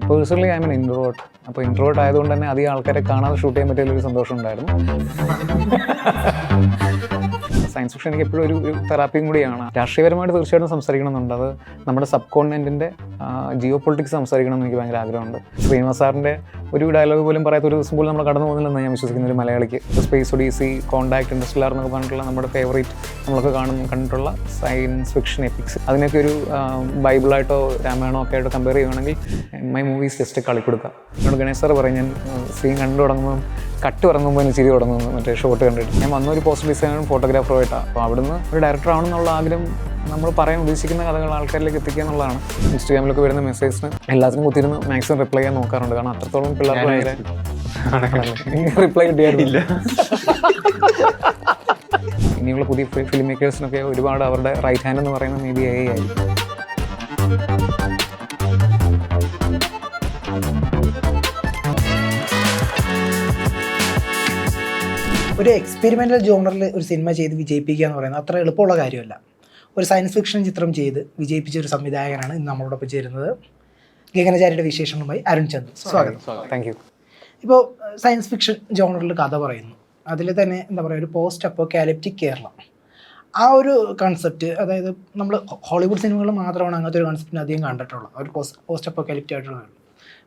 Personally I mean introvert. അപ്പോൾ introvert ആയതുകൊണ്ട് തന്നെ അധികം ആൾക്കാരെ കാണാതെ ഷൂട്ട് ചെയ്യാൻ പറ്റിയൊരു സന്തോഷം ഉണ്ടായിരുന്നു. സയൻസ് ഫിക്ഷൻ എനിക്ക് എപ്പോഴും ഒരു തെറാപ്പിയും കൂടിയാണ്. രാഷ്ട്രീയപരമായിട്ട് തീർച്ചയായിട്ടും സംസാരിക്കണമെന്നുണ്ട്. അത് നമ്മുടെ സബ് കോണ്ടിനെൻറ്റിൻ്റെ ജിയോ പൊളിറ്റിക്സ് സംസാരിക്കണമെന്ന് എനിക്ക് ഭയങ്കര ആഗ്രഹമുണ്ട്. ശ്രീനിവാസ് സാറിൻ്റെ ഒരു ഡയലോഗ് പോലും പറയാത്ത ഒരു ദിവസം പോലും നമ്മൾ കടന്നു പോകുന്നില്ലെന്ന് ഞാൻ വിശ്വസിക്കുന്ന ഒരു മലയാളിക്ക്. സ്പേസ് ഒഡീസി, കോണ്ടാക്ട്, ഇൻഡസ്ട്രിയൽ എന്നൊക്കെ പറഞ്ഞിട്ടുള്ള നമ്മുടെ ഫേവറേറ്റ് നമ്മളൊക്കെ കണ്ടിട്ടുള്ള സയൻസ് ഫിക്ഷൻ എപ്പിക്സ്, അതിനൊക്കെ ഒരു ബൈബിളായിട്ടോ രാമായണോ ഒക്കെ ആയിട്ട് കമ്പയർ ചെയ്യുകയാണെങ്കിൽ മൈ മൂവീസ് ജസ്റ്റ് കളിക്കൊടുക്കുക. എന്നോട് ഗണേഷ് സാർ പറയും, ഞാൻ സീൻ കണ്ടു തുടങ്ങുമ്പോൾ കട്ട് ഇറങ്ങുമ്പോൾ എനിക്ക് ചിരി തുടങ്ങുന്നു മറ്റേ ഷോട്ട് കണ്ടിട്ട്. ഞാൻ വന്നൊരു പോസ്റ്റർ ഡിസൈനറും ഫോട്ടോഗ്രാഫറുമായിട്ടാണ്. അപ്പോൾ അവിടുന്ന് ഒരു ഡയറക്ടർ ആണെന്നുള്ള ആഗ്രഹം നമ്മൾ പറയാൻ ഉദ്ദേശിക്കുന്ന കഥകൾ ആൾക്കാരിലേക്ക് എത്തിക്കുക എന്നുള്ളതാണ്. ഇൻസ്റ്റാഗ്രാമിലൊക്കെ വരുന്ന മെസ്സേജിന് എല്ലാത്തിനും കുത്തിയിരുന്ന് മാക്സിമം റിപ്ലൈ ചെയ്യാൻ നോക്കാറുണ്ട്. കാരണം അത്രത്തോളം പിള്ളേർക്ക് ഭയങ്കര റിപ്ലൈ കിട്ടിയായിരുന്നില്ല. ഇനിയുള്ള പുതിയ ഫിലിം മേക്കേഴ്സിനൊക്കെ ഒരുപാട് അവരുടെ റൈറ്റ് ഹാൻഡ് എന്ന് പറയുന്നത് മേ ബി AI ആയിരിക്കും. ഒരു എക്സ്പെരിമെൻ്റൽ ജോണറിൽ ഒരു സിനിമ ചെയ്ത് വിജയിപ്പിക്കുക എന്ന് പറയുന്നത് അത്ര എളുപ്പമുള്ള കാര്യമല്ല. ഒരു സയൻസ് ഫിക്ഷൻ ചിത്രം ചെയ്ത് വിജയിപ്പിച്ച ഒരു സംവിധായകനാണ് ഇന്ന് നമ്മളോടൊപ്പം ചേരുന്നത്. ഗഗനചാരിയുടെ വിശേഷങ്ങളുമായി അരുൺ ചന്ദ്, സ്വാഗതം. Thank you. ഇപ്പോൾ സയൻസ് ഫിക്ഷൻ ജോണറിൽ കഥ പറയുന്നു, അതിൽ തന്നെ എന്താ പറയുക, ഒരു പോസ്റ്റ് അപ്പോക്കാലിപ്റ്റിക് കേരളം, ആ ഒരു കൺസെപ്റ്റ്, അതായത് നമ്മൾ ഹോളിവുഡ് സിനിമകൾ മാത്രമാണ് അങ്ങനത്തെ ഒരു കൺസെപ്റ്റിന് അധികം കണ്ടിട്ടുള്ളത്. ഒരു പോസ്റ്റ് അപ്പോക്കാലിപ്റ്റിക് ആയിട്ടുള്ള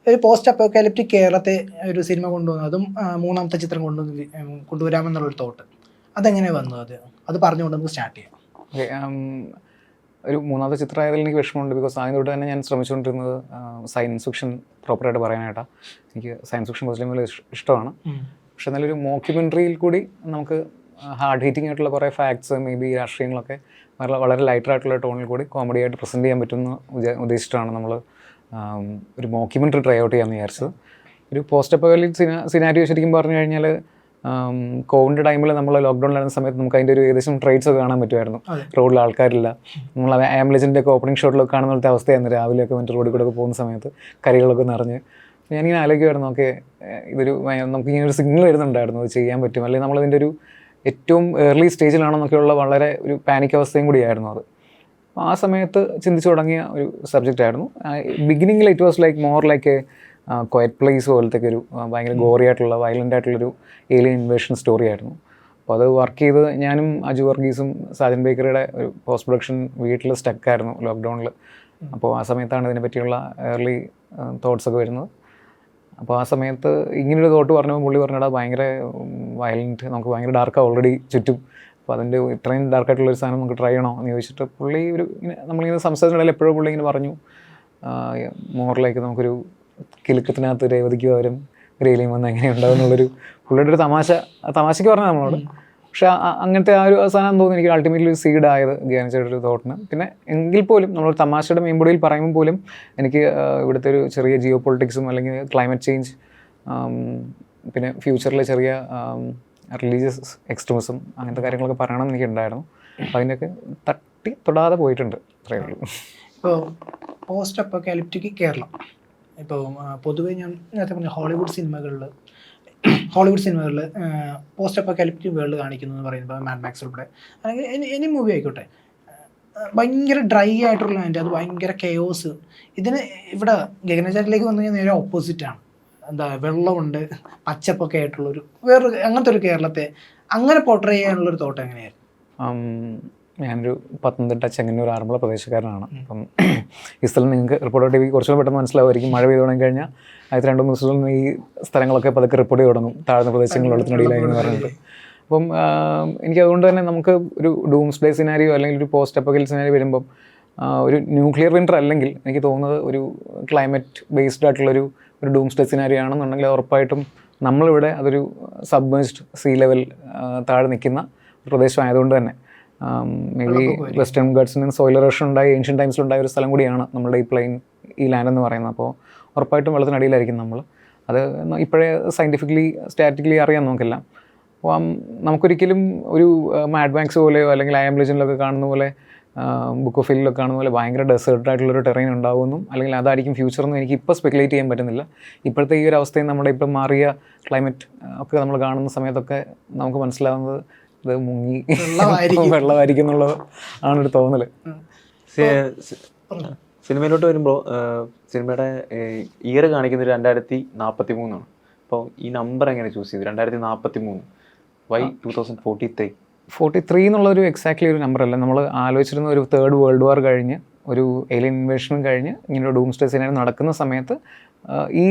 ഒരു പോസ്റ്റ് അപ്പോക്കാലിപ്റ്റിക് കേരളത്തെ ഒരു സിനിമ കൊണ്ടുവന്നു, അതും മൂന്നാമത്തെ ചിത്രം കൊണ്ടുവരാമെന്നുള്ളൊരു തോട്ട്, അതെങ്ങനെ വന്നു? അത് പറഞ്ഞുകൊണ്ട് നമുക്ക് സ്റ്റാർട്ട് ചെയ്യാം. ഒരു മൂന്നാമത്തെ ചിത്രമായതിൽ എനിക്ക് വിഷമമുണ്ട്. ബിക്കോസ് ആദ്യം തൊട്ട് തന്നെ ഞാൻ ശ്രമിച്ചുകൊണ്ടിരുന്നത് സയൻസ് ഫിക്ഷൻ പ്രോപ്പറായിട്ട് പറയാനായിട്ടാണ്. എനിക്ക് സയൻസ് ഫിക്ഷൻ പേഴ്സണലി വളരെ ഇഷ്ടമാണ്. പക്ഷെ എന്നാലൊരു മോക്യുമെൻ്ററിയിൽ കൂടി നമുക്ക് ഹാർഡ് ഹീറ്റിംഗ് ആയിട്ടുള്ള കുറേ ഫാക്ട്സ്, മേ ബി രാഷ്ട്രീയങ്ങളൊക്കെ വളരെ ലൈറ്ററായിട്ടുള്ള ടോണിൽ കൂടി കോമഡി ആയിട്ട് പ്രസൻറ്റ് ചെയ്യാൻ പറ്റുമെന്ന് ഉദ്ദേശിച്ചിട്ടാണ് നമ്മൾ ഒരു മോക്യുമെൻ്ററി ട്രൈ ഔട്ട് ചെയ്യാമെന്ന് വിചാരിച്ചത്. ഒരു പോസ്റ്റ് അപ്പോക്കലിപ്റ്റിക് സിനാരിയോ ശരിക്കും പറഞ്ഞു കഴിഞ്ഞാൽ കോവിഡ് ടൈമിൽ നമ്മൾ ലോക്ക്ഡൗണിലായിരുന്ന സമയത്ത് നമുക്ക് അതിൻ്റെ ഒരു ഏകദേശം ട്രേഡ്സ് ഒക്കെ കാണാൻ പറ്റുമായിരുന്നു. റോഡിൽ ആൾക്കാരില്ല. നമ്മൾ ആംബുലൻസിൻ്റെ ഒക്കെ ഓപ്പണിംഗ് ഷോട്ടിലൊക്കെ കാണുന്ന പോലത്തെ അവസ്ഥയായിരുന്നു. രാവിലെയൊക്കെ മറ്റു റോഡിൽ കൂടെ ഒക്കെ പോകുന്ന സമയത്ത് കരികളൊക്കെ നിറഞ്ഞ് ഞാനിങ്ങനെ ആലോചിക്കുമായിരുന്നു, ഓക്കെ ഇതൊരു നമുക്കിങ്ങനെ ഒരു സിഗ്നൽ വരുന്നുണ്ടായിരുന്നു, അത് ചെയ്യാൻ പറ്റും, അല്ലെങ്കിൽ നമ്മളതിൻ്റെ ഒരു ഏറ്റവും ഏർലി സ്റ്റേജിലാണെന്നൊക്കെയുള്ള വളരെ ഒരു പാനിക് അവസ്ഥയും കൂടിയായിരുന്നു അത്. ആ സമയത്ത് ചിന്തിച്ചു തുടങ്ങിയ ഒരു സബ്ജക്റ്റായിരുന്നു. ബിഗിനിങ്ങിൽ it was like more like a quiet place പോലത്തേക്ക് ഒരു ഭയങ്കര ഗോറി ആയിട്ടുള്ള വയലൻ്റ് ആയിട്ടുള്ളൊരു ഏലിയൻ ഇൻവേഷൻ സ്റ്റോറി ആയിരുന്നു. അപ്പോൾ അത് വർക്ക് ചെയ്ത് ഞാനും അജു വർഗീസും സാജൻ ബേക്കറിയുടെ ഒരു പോസ്റ്റ് പ്രൊഡക്ഷൻ വീട്ടിൽ സ്റ്റക്കായിരുന്നു ലോക്ക്ഡൗണിൽ. അപ്പോൾ ആ സമയത്താണ് ഇതിനെ പറ്റിയുള്ള ഏർലി തോട്ട്സൊക്കെ വരുന്നത്. അപ്പോൾ ആ സമയത്ത് ഇങ്ങനൊരു തോട്ട് പറഞ്ഞപ്പോൾ പുള്ളി പറഞ്ഞാൽ ഭയങ്കര വയലൻറ്റ്, നമുക്ക് ഭയങ്കര ഡാർക്കാണ് ഓൾറെഡി ചുറ്റും, അപ്പോൾ അതിൻ്റെ ഇത്രയും ഡാർക്കായിട്ടുള്ളൊരു സാധനം നമുക്ക് ട്രൈ ചെയ്യണോ എന്ന് ചോദിച്ചിട്ട് പുള്ളി ഒരു ഇങ്ങനെ നമ്മളിങ്ങനെ സംസാരിച്ചിടയിൽ എപ്പോഴും പുള്ളി ഇങ്ങനെ പറഞ്ഞു, മോറിലേക്ക് നമുക്കൊരു കിലുക്കത്തിനകത്ത് രേവതിക്ക് പകരം ഗ്രേലിയും വന്ന് എങ്ങനെ ഉണ്ടാവും എന്നുള്ളൊരു പുള്ളിയുടെ ഒരു തമാശയ്ക്ക് പറഞ്ഞാൽ നമ്മളോട്. പക്ഷേ അങ്ങനത്തെ ആ ഒരു സാധനം തോന്നുന്നു എനിക്ക് അൾട്ടിമേറ്റ്ലി ഒരു സീഡ് ആയത് ഗ്യാനിച്ചയുടെ ഒരു തോട്ടിന്. പിന്നെ എങ്കിൽ പോലും നമ്മൾ തമാശയുടെ മെയിൻബോഡിയിൽ പറയുമ്പോൾ പോലും എനിക്ക് ഇവിടുത്തെ ഒരു ചെറിയ ജിയോ പൊളിറ്റിക്സും അല്ലെങ്കിൽ ക്ലൈമറ്റ് ചേഞ്ച്, പിന്നെ ഫ്യൂച്ചറിലെ ചെറിയ റിലീജിയസ് എക്സ്ട്രീമിസം, അങ്ങനത്തെ കാര്യങ്ങളൊക്കെ പറയണമെന്ന് എനിക്കുണ്ടായിരുന്നു. അപ്പോൾ അതിൻ്റെയൊക്കെ തൊടാതെ പോയിട്ടുണ്ട്, അത്രയേ ഉള്ളൂ. ഇപ്പോൾ പോസ്റ്റ് അപ്പോക്കാലിപ്റ്റിക് കേരളം, ഇപ്പോൾ പൊതുവേ ഞാൻ നേരത്തെ പറഞ്ഞ ഹോളിവുഡ് സിനിമകളിൽ പോസ്റ്റ് അപ്പോക്കാലിപ്റ്റിക് വേൾഡ് കാണിക്കുന്നു എന്ന് പറയുമ്പോൾ മാഡ് മാക്സ് ഉൾപ്പെടെ അല്ലെങ്കിൽ എനി മൂവി ആയിക്കോട്ടെ, ഭയങ്കര ഡ്രൈ ആയിട്ടുള്ള അതിൻ്റെ അത് ഭയങ്കര കെയോസ്. ഇതിന് ഇവിടെ ഗഗനചാരിലേക്ക് വന്നു കഴിഞ്ഞാൽ നേരെ ഓപ്പോസിറ്റാണ്. എന്താ, വെള്ളമുണ്ട്, പച്ചപ്പൊക്കെ ആയിട്ടുള്ളൊരു വേറൊരു അങ്ങനത്തെ ഒരു കേരളത്തെ അങ്ങനെ പോർട്രേ ചെയ്യാനുള്ളൊരു തോട്ട് എങ്ങനെയായിരുന്നു? ഞാനൊരു പത്തനംതിട്ട ചെങ്ങന്നൂർ ആറന്മുള പ്രദേശക്കാരനാണ്. അപ്പം ഈ സ്ഥലം നിങ്ങൾക്ക് റിപ്പോർട്ടർ TV കുറച്ചുകൂടെ പെട്ടെന്ന് മനസ്സിലാവുമായിരിക്കും. മഴ പെയ്തു തുടങ്ങി കഴിഞ്ഞാൽ ആദ്യത്തെ 2-3 ദിവസവും ഈ സ്ഥലങ്ങളൊക്കെ പതുക്കെ റിപ്പോർട്ട് ചെയ്ത് തുടങ്ങും, താഴ്ന്ന പ്രദേശങ്ങൾ വെള്ളത്തിനടിയിലായി എന്ന് പറഞ്ഞിട്ട്. അപ്പം എനിക്ക് അതുകൊണ്ട് തന്നെ നമുക്ക് ഒരു ഡൂംസ്ഡേ സിനാരിയോ അല്ലെങ്കിൽ ഒരു പോസ്റ്റ് അപ്പോക്കലിപ്റ്റിക് സിനാരിയോ വരുമ്പം ഒരു ന്യൂക്ലിയർ വിൻ്റർ അല്ലെങ്കിൽ എനിക്ക് തോന്നുന്നത് ഒരു ക്ലൈമറ്റ് ബേസ്ഡ് ആയിട്ടുള്ളൊരു ഡൂംസ്ഡേ സിനാരിയോ ആണെന്നുണ്ടെങ്കിൽ ഉറപ്പായിട്ടും നമ്മളിവിടെ അതൊരു സബ്മേഴ്സ്ഡ് സീ ലെവൽ താഴെ നിൽക്കുന്ന പ്രദേശമായതുകൊണ്ട് തന്നെ മേ ബി വെസ്റ്റേൺ ഗാഡ്സിൽ നിന്ന് സോയിൽ എറോഷൻ ഉണ്ടായി ഏൻഷ്യൻ ടൈംസിലുണ്ടായ ഒരു സ്ഥലം കൂടിയാണ് നമ്മുടെ ഈ ലാൻഡ് എന്ന് പറയുന്നത്. അപ്പോൾ ഉറപ്പായിട്ടും വെള്ളത്തിനടിയിലായിരിക്കും നമ്മൾ. അത് ഇപ്പോഴേ സയൻറ്റിഫിക്കലി സ്റ്റാറ്റിക്കലി അറിയാൻ നമുക്കെല്ലാം. അപ്പോൾ നമുക്കൊരിക്കലും ഒരു മാഡ് മാക്സ് പോലെയോ അല്ലെങ്കിൽ ഐ ആം ലെജൻഡിലൊക്കെ കാണുന്ന പോലെ ബുക്ക് ഓഫ് ഹില്ലൊക്കെ കാണുന്ന പോലെ ഭയങ്കര ഡെസേർട്ടായിട്ടുള്ളൊരു ടെറൈൻ ഉണ്ടാകുമെന്നും അല്ലെങ്കിൽ അതായിരിക്കും ഫ്യൂച്ചറെന്നും എനിക്ക് ഇപ്പോൾ സ്പെക്കുലേറ്റ് ചെയ്യാൻ പറ്റുന്നില്ല. ഇപ്പോഴത്തെ ഈ ഒരു അവസ്ഥയും നമ്മുടെ ഇപ്പം മാറിയ ക്ലൈമറ്റ് ഒക്കെ നമ്മൾ കാണുന്ന സമയത്തൊക്കെ നമുക്ക് മനസ്സിലാവുന്നത് ഇത് മുങ്ങി വെള്ളമായിരിക്കും എന്നുള്ളത് ആണൊരു തോന്നൽ. സിനിമയിലോട്ട് വരുമ്പോൾ സിനിമയുടെ ഇയർ കാണിക്കുന്നത് 2043 അപ്പോൾ ഈ നമ്പർ എങ്ങനെ ചൂസ് ചെയ്തു? 2043 വൈ 2043? 43 എന്നുള്ളൊരു എക്സാക്ട്ലി ഒരു നമ്പറല്ല. നമ്മൾ ആലോചിച്ചിരുന്ന ഒരു തേർഡ് വേൾഡ് വാർ കഴിഞ്ഞ് ഒരു ഏലിയൻ ഇൻവേഷനും കഴിഞ്ഞ് ഇങ്ങനെ ഒരു ഡൂംസ്ഡേ സിനാരി നടക്കുന്ന സമയത്ത് ഈ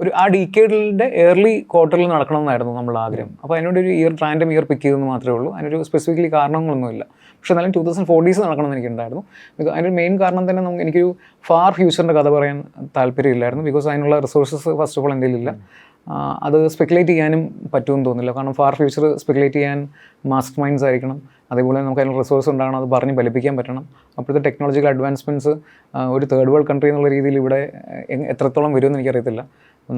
ഒരു ആ ഡീക്കേഡിൻ്റെ ഏർലി ക്വാർട്ടറിൽ നടക്കണമെന്നായിരുന്നു നമ്മളുടെ ആഗ്രഹം. അപ്പോൾ അതിനോടൊരു റാൻഡം ഇയർ പിക്ക് ചെയ്തെന്ന് മാത്രമേ ഉള്ളൂ. അതിനൊരു സ്പെസിഫിക്കലി കാരണങ്ങളൊന്നുമില്ല. പക്ഷേ എന്നാലും 2040s നടക്കണമെന്ന് എനിക്കുണ്ടായിരുന്നു. അതിൻ്റെ മെയിൻ കാരണം തന്നെ എനിക്കൊരു ഫാർ ഫ്യൂച്ചറിൻ്റെ കഥ പറയാൻ താല്പര്യമില്ലായിരുന്നു. ബിക്കോസ് അതിനുള്ള റിസോഴ്സസ് ഫസ്റ്റ് ഓഫ് ഓൾ എൻ്റെ കയ്യിലില്ല. അത് സ്പെക്കുലേറ്റ് ചെയ്യാനും പറ്റുമെന്ന് തോന്നുന്നില്ല. കാരണം ഫാർ ഫ്യൂച്ചർ സ്പെക്കുലേറ്റ് ചെയ്യാൻ മാസ്റ്റർ മൈൻഡ്സ് ആയിരിക്കണം. അതേപോലെ നമുക്ക് അതിനുള്ള റിസോഴ്സ് ഉണ്ടാകണം, അത് പറഞ്ഞ് ഫലിപ്പിക്കാൻ പറ്റണം. അപ്പോഴത്തെ ടെക്നോളജിക്കൽ അഡ്വാൻസ്മെൻറ്റ്സ് ഒരു തേർഡ് വേൾഡ് കൺട്രി എന്നുള്ള രീതിയിൽ ഇവിടെ എത്രത്തോളം വരുമെന്ന് എനിക്കറിയത്തില്ല.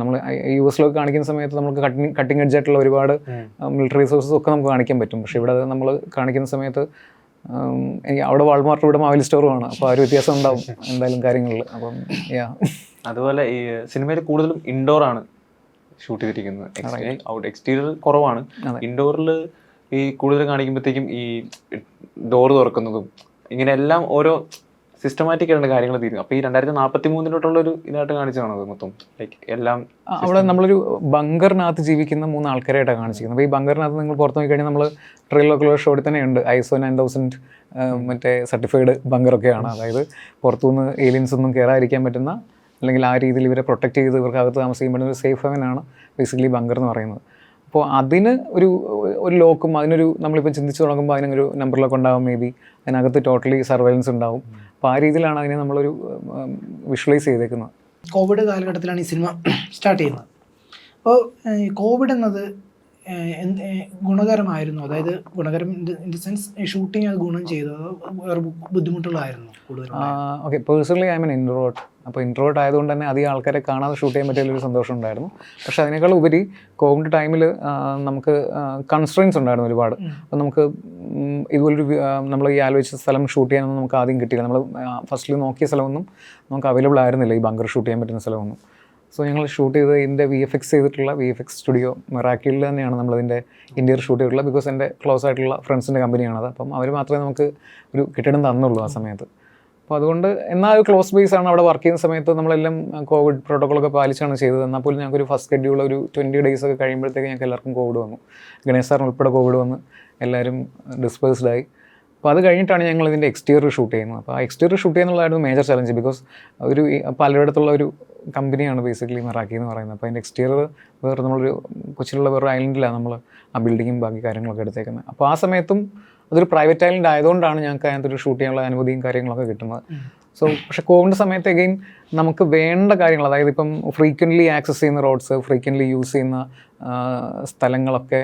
നമ്മൾ US കാണിക്കുന്ന സമയത്ത് നമുക്ക് കട്ടിങ് എഡ്ജ് ആയിട്ടുള്ള ഒരുപാട് മിലിറ്ററി റിസോഴ്സസ് ഒക്കെ നമുക്ക് കാണിക്കാൻ പറ്റും. പക്ഷേ ഇവിടെ നമ്മൾ കാണിക്കുന്ന സമയത്ത് എനിക്ക് അവിടെ വാൾമാർട്ട് ഇവിടെ മാവേലി സ്റ്റോറുമാണ്. അപ്പോൾ ആ ഒരു വ്യത്യാസം ഉണ്ടാവും എന്തായാലും കാര്യങ്ങളിൽ. അപ്പം അതുപോലെ ഈ സിനിമയിൽ കൂടുതലും ഇൻഡോർ ആണ് ഷൂട്ട് ചെയ്തിരിക്കുന്നത്. എക്സ്റ്റീരിയർ കുറവാണ്. ഇൻഡോറിൽ ഈ കൂടുതൽ കാണിക്കുമ്പോഴത്തേക്കും ഈ ഡോർ തുറക്കുന്നതും ഇങ്ങനെ എല്ലാം ഓരോ സിസ്റ്റമാറ്റിക് ആയിട്ടുള്ള കാര്യങ്ങൾ തീരും. അപ്പോൾ ഈ 2043 ഇതായിട്ട് കാണിച്ചാണ് അത് മൊത്തം ലൈക്ക് എല്ലാം. അവിടെ നമ്മളൊരു ബങ്കറിനകത്ത് ജീവിക്കുന്ന 3 ആൾക്കാരായിട്ടാണ് കാണിച്ചിരിക്കുന്നത്. അപ്പോൾ ഈ ബങ്കറിനകത്ത് നിങ്ങൾ പുറത്ത് നോക്കിക്കഴിഞ്ഞാൽ നമ്മൾ ട്രെയിലൊക്കെ ഷോട്ടിൽ തന്നെ ഉണ്ട് ISO 9000 മറ്റേ സർട്ടിഫൈഡ് ബങ്കറൊക്കെയാണ്. അതായത് പുറത്തുനിന്ന് ഏലിയൻസ് ഒന്നും കയറാതിരിക്കാൻ പറ്റുന്ന, അല്ലെങ്കിൽ ആ രീതിയിൽ ഇവരെ പ്രൊട്ടക്ട് ചെയ്ത് ഇവർക്ക് അകത്ത് താമസിക്കാൻ പറ്റുന്ന ഒരു സേഫ് ഹെവനാണ് ബേസിക്കലി ബങ്കർ എന്ന് പറയുന്നത്. അപ്പോൾ അതിന് ഒരു ലോക്കും അതിനൊരു നമ്മളിപ്പോൾ ചിന്തിച്ച് തുടങ്ങുമ്പോൾ അതിനൊരു നമ്പറിലൊക്കെ ഉണ്ടാകും. മേ ബി അതിനകത്ത് ടോട്ടലി സർവൈലൻസ് ഉണ്ടാവും. അപ്പോൾ ആ രീതിയിലാണ് അതിനെ നമ്മളൊരു വിഷ്വലൈസ് ചെയ്തേക്കുന്നത്. കോവിഡ് കാലഘട്ടത്തിലാണ് ഈ സിനിമ സ്റ്റാർട്ട് ചെയ്യുന്നത്. അപ്പോൾ കോവിഡ് എന്നത് ഗുണകരമായിരുന്നു, അതായത് ഗുണകരം ഇൻ ദി സെൻസ് ഷൂട്ടിങ് അത് ഗുണം ചെയ്തത് വേറെ ബുദ്ധിമുട്ടുകളായിരുന്നു കൂടുതലും? Okay, personally I M N introvert. അപ്പോൾ ഇൻട്രോവേർട്ട് ആയതുകൊണ്ട് തന്നെ അധികം ആൾക്കാരെ കാണാതെ ഷൂട്ട് ചെയ്യാൻ പറ്റിയൊരു സന്തോഷം ഉണ്ടായിരുന്നു. പക്ഷേ അതിനേക്കാൾ ഉപരി കോവിഡ് ടൈമിൽ നമുക്ക് കൺസ്ട്രെയിൻസ് ഉണ്ടായിരുന്നു ഒരുപാട്. അപ്പോൾ നമുക്ക് ഇതുപോലൊരു നമ്മൾ ഈ ആലോചിച്ച സ്ഥലം ഷൂട്ട് ചെയ്യാനൊന്നും നമുക്ക് ആദ്യം കിട്ടിയില്ല. നമ്മൾ ഫസ്റ്റിൽ നോക്കിയ സ്ഥലമൊന്നും നമുക്ക് അവൈലബിൾ ആയിരുന്നില്ല, ഈ ബങ്കർ ഷൂട്ട് ചെയ്യാൻ പറ്റുന്ന സ്ഥലമൊന്നും. സോ ഞങ്ങൾ ഷൂട്ട് ചെയ്ത് ഇതിൻ്റെ VFX ചെയ്തിട്ടുള്ള VFX സ്റ്റുഡിയോ മെറാക്കിളിൽ തന്നെയാണ് നമ്മളതിൻ്റെ ഇൻറ്റീരിയർ ഷൂട്ട് ചെയ്തിട്ടുള്ളത്. ബിക്കോസ് എൻ്റെ ക്ലോസ് ആയിട്ടുള്ള ഫ്രണ്ട്സിൻ്റെ കമ്പനിയാണത്. അപ്പം അവർ മാത്രമേ നമുക്ക് ഒരു കെട്ടിടം തന്നുള്ളൂ ആ സമയത്ത്. അപ്പോൾ അതുകൊണ്ട് എന്നാൽ ഒരു ക്ലോസ് ബേസ് ആണ്. അവിടെ വർക്ക് ചെയ്യുന്ന സമയത്ത് നമ്മളെല്ലാം കോവിഡ് പ്രോട്ടോക്കോളൊക്കെ പാലിച്ചാണ് ചെയ്തത്. എന്നാൽ പോലും ഞങ്ങൾക്കൊരു ഫസ്റ്റ് ഷെഡ്യൂൾ ഒരു 20 days ഒക്കെ കഴിയുമ്പോഴത്തേക്ക് ഞങ്ങൾക്ക് എല്ലാവർക്കും കോവിഡ് വന്നു. ഗണേഷ് സാറിന് ഉൾപ്പെടെ കോവിഡ് വന്ന് എല്ലാവരും ഡിസ്പേഴ്സ്ഡായി. അപ്പോൾ അത് കഴിഞ്ഞിട്ടാണ് ഞങ്ങൾ ഇതിൻ്റെ എക്സ്റ്റീരിയർ ഷൂട്ട് ചെയ്യുന്നത്. അപ്പോൾ ആ എക്സ്റ്റീരിയർ ഷൂട്ട് ചെയ്യുന്നുള്ളതായിരുന്നു മേജർ ചലഞ്ച്. ബിക്കോസ് ഒരു പലയിടത്തുള്ള ഒരു കമ്പനിയാണ് ബേസിക്കലി മെറാക്കി എന്ന് പറയുന്നത്. അപ്പോൾ അതിൻ്റെ എക്സ്റ്റീരിയർ വേറെ നമ്മളൊരു കൊച്ചിയിലുള്ള വേറെ ഐലൻഡിലാണ് നമ്മൾ ആ ബിൽഡിങ്ങും ബാക്കി കാര്യങ്ങളൊക്കെ എടുത്തേക്കുന്നത്. അപ്പോൾ ആ സമയത്തും അതൊരു പ്രൈവറ്റ് ഐലൻഡ് ആയതുകൊണ്ടാണ് ഞങ്ങൾക്ക് അതിനകത്തൊരു ഷൂട്ട് ചെയ്യാനുള്ള അനുമതിയും കാര്യങ്ങളൊക്കെ കിട്ടുന്നത്. സോ പക്ഷേ കോവിഡ് സമയത്ത് എഗെയിൻ നമുക്ക് വേണ്ട കാര്യങ്ങൾ, അതായത് ഇപ്പം ഫ്രീക്വൻ്റ്ലി ആക്സസ് ചെയ്യുന്ന റോഡ്സ്, ഫ്രീക്വൻ്റ്ലി യൂസ് ചെയ്യുന്ന സ്ഥലങ്ങളൊക്കെ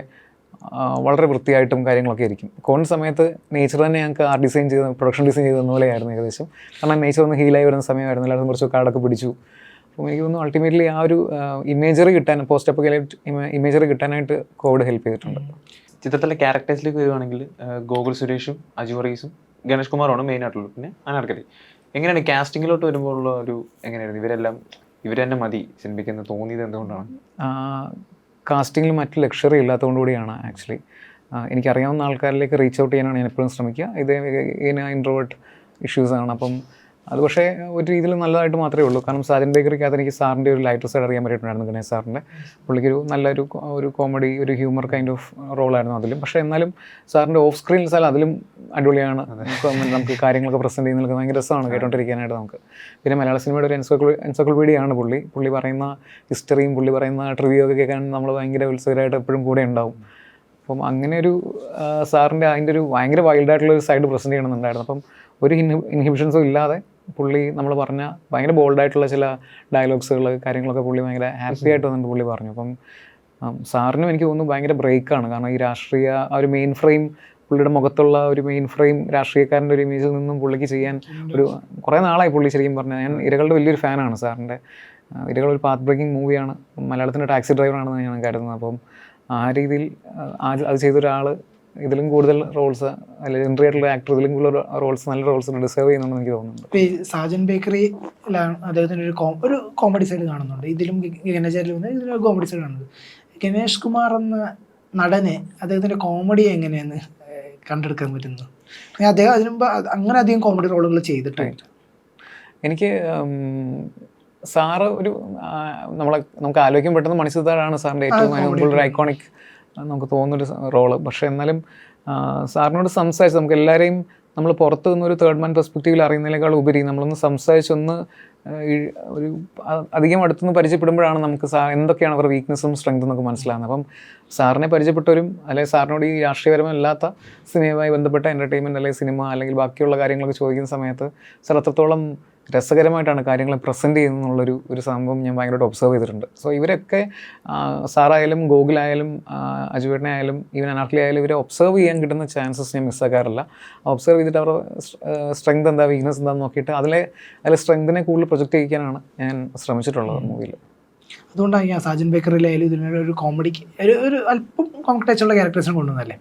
വളരെ വൃത്തിയായിട്ടും കാര്യങ്ങളൊക്കെ ആയിരിക്കും. കോവിഡ് സമയത്ത് നേച്ചർ തന്നെ ഞങ്ങൾക്ക് ഡിസൈൻ ചെയ്ത് പ്രൊഡക്ഷൻ ഡിസൈൻ ചെയ്തെന്ന പോലെയായിരുന്നു ഏകദേശം. കാരണം നേച്ചർ ഒന്ന് ഹീലായി വരുന്ന സമയമായിരുന്നു. എല്ലാവരും കുറച്ച് കാടൊക്കെ പിടിച്ചു. അപ്പോൾ എനിക്ക് തോന്നുന്നു അൾട്ടിമേറ്റ്ലി ആ ഒരു ഇമേജറി കിട്ടാൻ, പോസ്റ്റ് അപ്പോക്കലിപ്റ്റിക് ഇമേജറി കിട്ടാനായിട്ട് കോവിഡ് ഹെൽപ്പ് ചെയ്തിട്ടുണ്ട്. ചിത്രത്തിലെ ക്യാരക്ടേഴ്സിലേക്ക് വരുവാണെങ്കിൽ ഗോകുൽ സുരേഷും അജു വർഗീസും ഗണേഷ് കുമാറുമാണ് മെയിൻ ആയിട്ടുള്ളത്. പിന്നെ അനാർക്കലി. എങ്ങനെയാണ് കാസ്റ്റിങ്ങിലോട്ട് വരുമ്പോൾ ഉള്ള ഒരു എങ്ങനെയായിരുന്നു ഇവർ തന്നെ മതി സിനിമയ്ക്കെന്ന് തോന്നിയത് എന്തുകൊണ്ടാണ്? കാസ്റ്റിങ്ങിൽ മറ്റ് ലക്ഷറി ഇല്ലാത്തതുകൊണ്ട് കൂടിയാണ് ആക്ച്വലി. എനിക്കറിയാവുന്ന ആൾക്കാരിലേക്ക് റീച്ച് ഔട്ട് ചെയ്യാനാണ് ഞാൻ എപ്പോഴും ശ്രമിക്കുക. ഇത് ഇൻട്രോവേർട്ട് ഇഷ്യൂസാണ്. അപ്പം അത് പക്ഷേ ഒരു രീതിയിൽ നല്ലതായിട്ട് മാത്രമേ ഉള്ളൂ. കാരണം സാജൻ ബേക്കറിക്കകത്ത് എനിക്ക് സാറിൻ്റെ ഒരു ലൈറ്റർ സൈഡ് അറിയാൻ പറ്റിയിട്ടുണ്ടായിരുന്നു. ഗണേഷ് സാറിൻ്റെ പുള്ളിക്കൊരു നല്ലൊരു കോമഡി, ഒരു ഹ്യൂമർ കൈൻഡ് ഓഫ് റോളായിരുന്നു അതിലും. പക്ഷേ എന്നാലും സാറിൻ്റെ ഓഫ് സ്ക്രീൻ വെച്ചാൽ അതിലും അടിപൊളിയാണ്. നമുക്ക് കാര്യങ്ങളൊക്കെ പ്രസൻറ്റ് ചെയ്യുന്നതൊക്കെ ഭയങ്കര രസമാണ് കേട്ടോണ്ടിരിക്കാനായിട്ട് നമുക്ക്. പിന്നെ മലയാള സിനിമയുടെ ഒരു എൻസൈക്ലോപീഡിയയാണ് പുള്ളി പറയുന്ന ഹിസ്റ്ററിയും പുള്ളി പറയുന്ന ട്രിവ്യൂ ഒക്കെ കേൾക്കാൻ നമ്മൾ ഭയങ്കര ഉത്സുകരായിട്ട് എപ്പോഴും കൂടെ ഉണ്ടാവും. അപ്പം അങ്ങനെ ഒരു സാറിൻ്റെ അതിൻ്റെ ഒരു ഭയങ്കര വൈൽഡായിട്ടുള്ളൊരു സൈഡ് പ്രസൻറ്റ് ചെയ്യണമെന്നുണ്ടായിരുന്നു. അപ്പം ഒരു ഇൻഹിബിഷൻസും ഇല്ലാതെ പുള്ളി നമ്മൾ പറഞ്ഞ ഭയങ്കര ബോൾഡായിട്ടുള്ള ചില ഡയലോഗ്സുകൾ കാര്യങ്ങളൊക്കെ പുള്ളി ഭയങ്കര ഹാപ്പി ആയിട്ട് വന്നിട്ട് പുള്ളി പറഞ്ഞു. അപ്പം സാറിനും എനിക്ക് തോന്നുന്നു ഭയങ്കര ബ്രേക്കാണ്. കാരണം ഈ രാഷ്ട്രീയ ആ ഒരു മെയിൻ ഫ്രെയിം, പുള്ളിയുടെ മുഖത്തുള്ള ഒരു മെയിൻ ഫ്രെയിം രാഷ്ട്രീയക്കാരൻ്റെ ഒരു ഇമേജിൽ നിന്നും പുള്ളിക്ക് ചെയ്യാൻ ഒരു കുറേ നാളായി പുള്ളി ശരിക്കും പറഞ്ഞാൽ. ഞാൻ ഇരകളുടെ വലിയൊരു ഫാനാണ് സാറിൻ്റെ. ഇരകൾ ഒരു പാത്ത് ബ്രേക്കിംഗ് മൂവിയാണ്. മലയാളത്തിൻ്റെ ടാക്സി ഡ്രൈവറാണെന്ന് ഞാൻ കരുതുന്നത്. അപ്പം ആ രീതിയിൽ അത് ചെയ്തൊരാൾ ഇതിലും കൂടുതൽ റോൾസ്, അല്ലെങ്കിൽ എൻട്രി ആയിട്ടുള്ള ആക്ടർ ഇതിലും കൂടുതൽ റോൾസ്, നല്ല റോൾസ് ഡിസേർവ് ചെയ്യുന്നുണ്ടെന്ന് എനിക്ക് തോന്നുന്നുണ്ട്. ഇപ്പോൾ ഈ സാജൻ ബേക്കറിയിലാണ് അദ്ദേഹത്തിൻ്റെ ഒരു കോമഡി സൈഡ് കാണുന്നുണ്ട്. ഇതിലും ഗണേശാരിൽ വന്ന് ഇതിലൊരു കോമഡി സൈഡ് കാണുന്നത്. ഗണേഷ് കുമാർ എന്ന നടനെ അദ്ദേഹത്തിൻ്റെ കോമഡി എങ്ങനെയെന്ന് കണ്ടെടുക്കാൻ പറ്റുന്നു? അദ്ദേഹം അതിനു മുമ്പ് അങ്ങനെ അധികം കോമഡി റോളുകൾ ചെയ്തിട്ടില്ല. എനിക്ക് സാറ് ഒരു നമുക്ക് ആലോചിക്കാൻ പറ്റുന്ന മണിച്ചിത്താഴാണ് സാറിൻ്റെ ഏറ്റവും മുമ്പുള്ള ഒരു ഐക്കോണിക് നമുക്ക് തോന്നുന്നൊരു റോള്. പക്ഷേ എന്നാലും സാറിനോട് സംസാരിച്ച് നമുക്ക് എല്ലാവരെയും നമ്മൾ പുറത്ത് നിന്നൊരു തേർഡ് മാൻ പെർസ്പെക്റ്റീവിൽ അറിയുന്നതിനേക്കാൾ ഉപരി നമ്മളൊന്ന് സംസാരിച്ചൊന്ന് ഒരു അധികം അടുത്തുനിന്ന് പരിചയപ്പെടുമ്പോഴാണ് നമുക്ക് എന്തൊക്കെയാണ് അവരുടെ വീക്ക്നെസ്സും സ്ട്രെങ്ത്തും എന്നൊക്കെ മനസ്സിലാകുന്നത്. അപ്പം സാറിനെ പരിചയപ്പെട്ടവരും അല്ലെങ്കിൽ സാറിനോട് ഈ രാഷ്ട്രീയപരമല്ലാത്ത സിനിമയുമായി ബന്ധപ്പെട്ട എൻ്റർടൈൻമെൻറ്റ് അല്ലെങ്കിൽ സിനിമ അല്ലെങ്കിൽ ബാക്കിയുള്ള കാര്യങ്ങളൊക്കെ ചോദിക്കുന്ന സമയത്ത് സാർ അത്രത്തോളം രസകരമായിട്ടാണ് കാര്യങ്ങൾ പ്രസൻറ്റ് ചെയ്യുന്നതെന്നുള്ളൊരു സംഭവം ഞാൻ ഭയങ്കരമായിട്ട് ഒബ്സർവ് ചെയ്തിട്ടുണ്ട്. സോ ഇവരൊക്കെ സാറായാലും ഗോകുലായാലും അജുവേട്ടനെ ആയാലും ഈവൻ അനാർക്കലി ആയാലും ഇവരെ ഒബ്സർവ് ചെയ്യാൻ കിട്ടുന്ന ചാൻസസ് ഞാൻ മിസ്സാക്കാറില്ല. ഒബ്സർവ് ചെയ്തിട്ട് അവരുടെ സ്ട്രെങ്ത് എന്താ വീക്ക്നെസ് എന്താണെന്ന് നോക്കിയിട്ട് അതിലെ സ്ട്രെങ്തിനെ കൂടുതൽ പ്രൊജക്റ്റ് ചെയ്യിക്കാനാണ് ഞാൻ ശ്രമിച്ചിട്ടുള്ളത് മൂവിയിൽ. അതുകൊണ്ടാണ് ഞാൻ സാജൻ ബേക്കറിലായാലും ഇതിനൊരു കോമഡിക്ക് ഒരു അല്പം കോമിക് ടച്ചുള്ള ക്യാരക്ടേഴ്സിനെ കൊണ്ടുവന്നല്ലേ.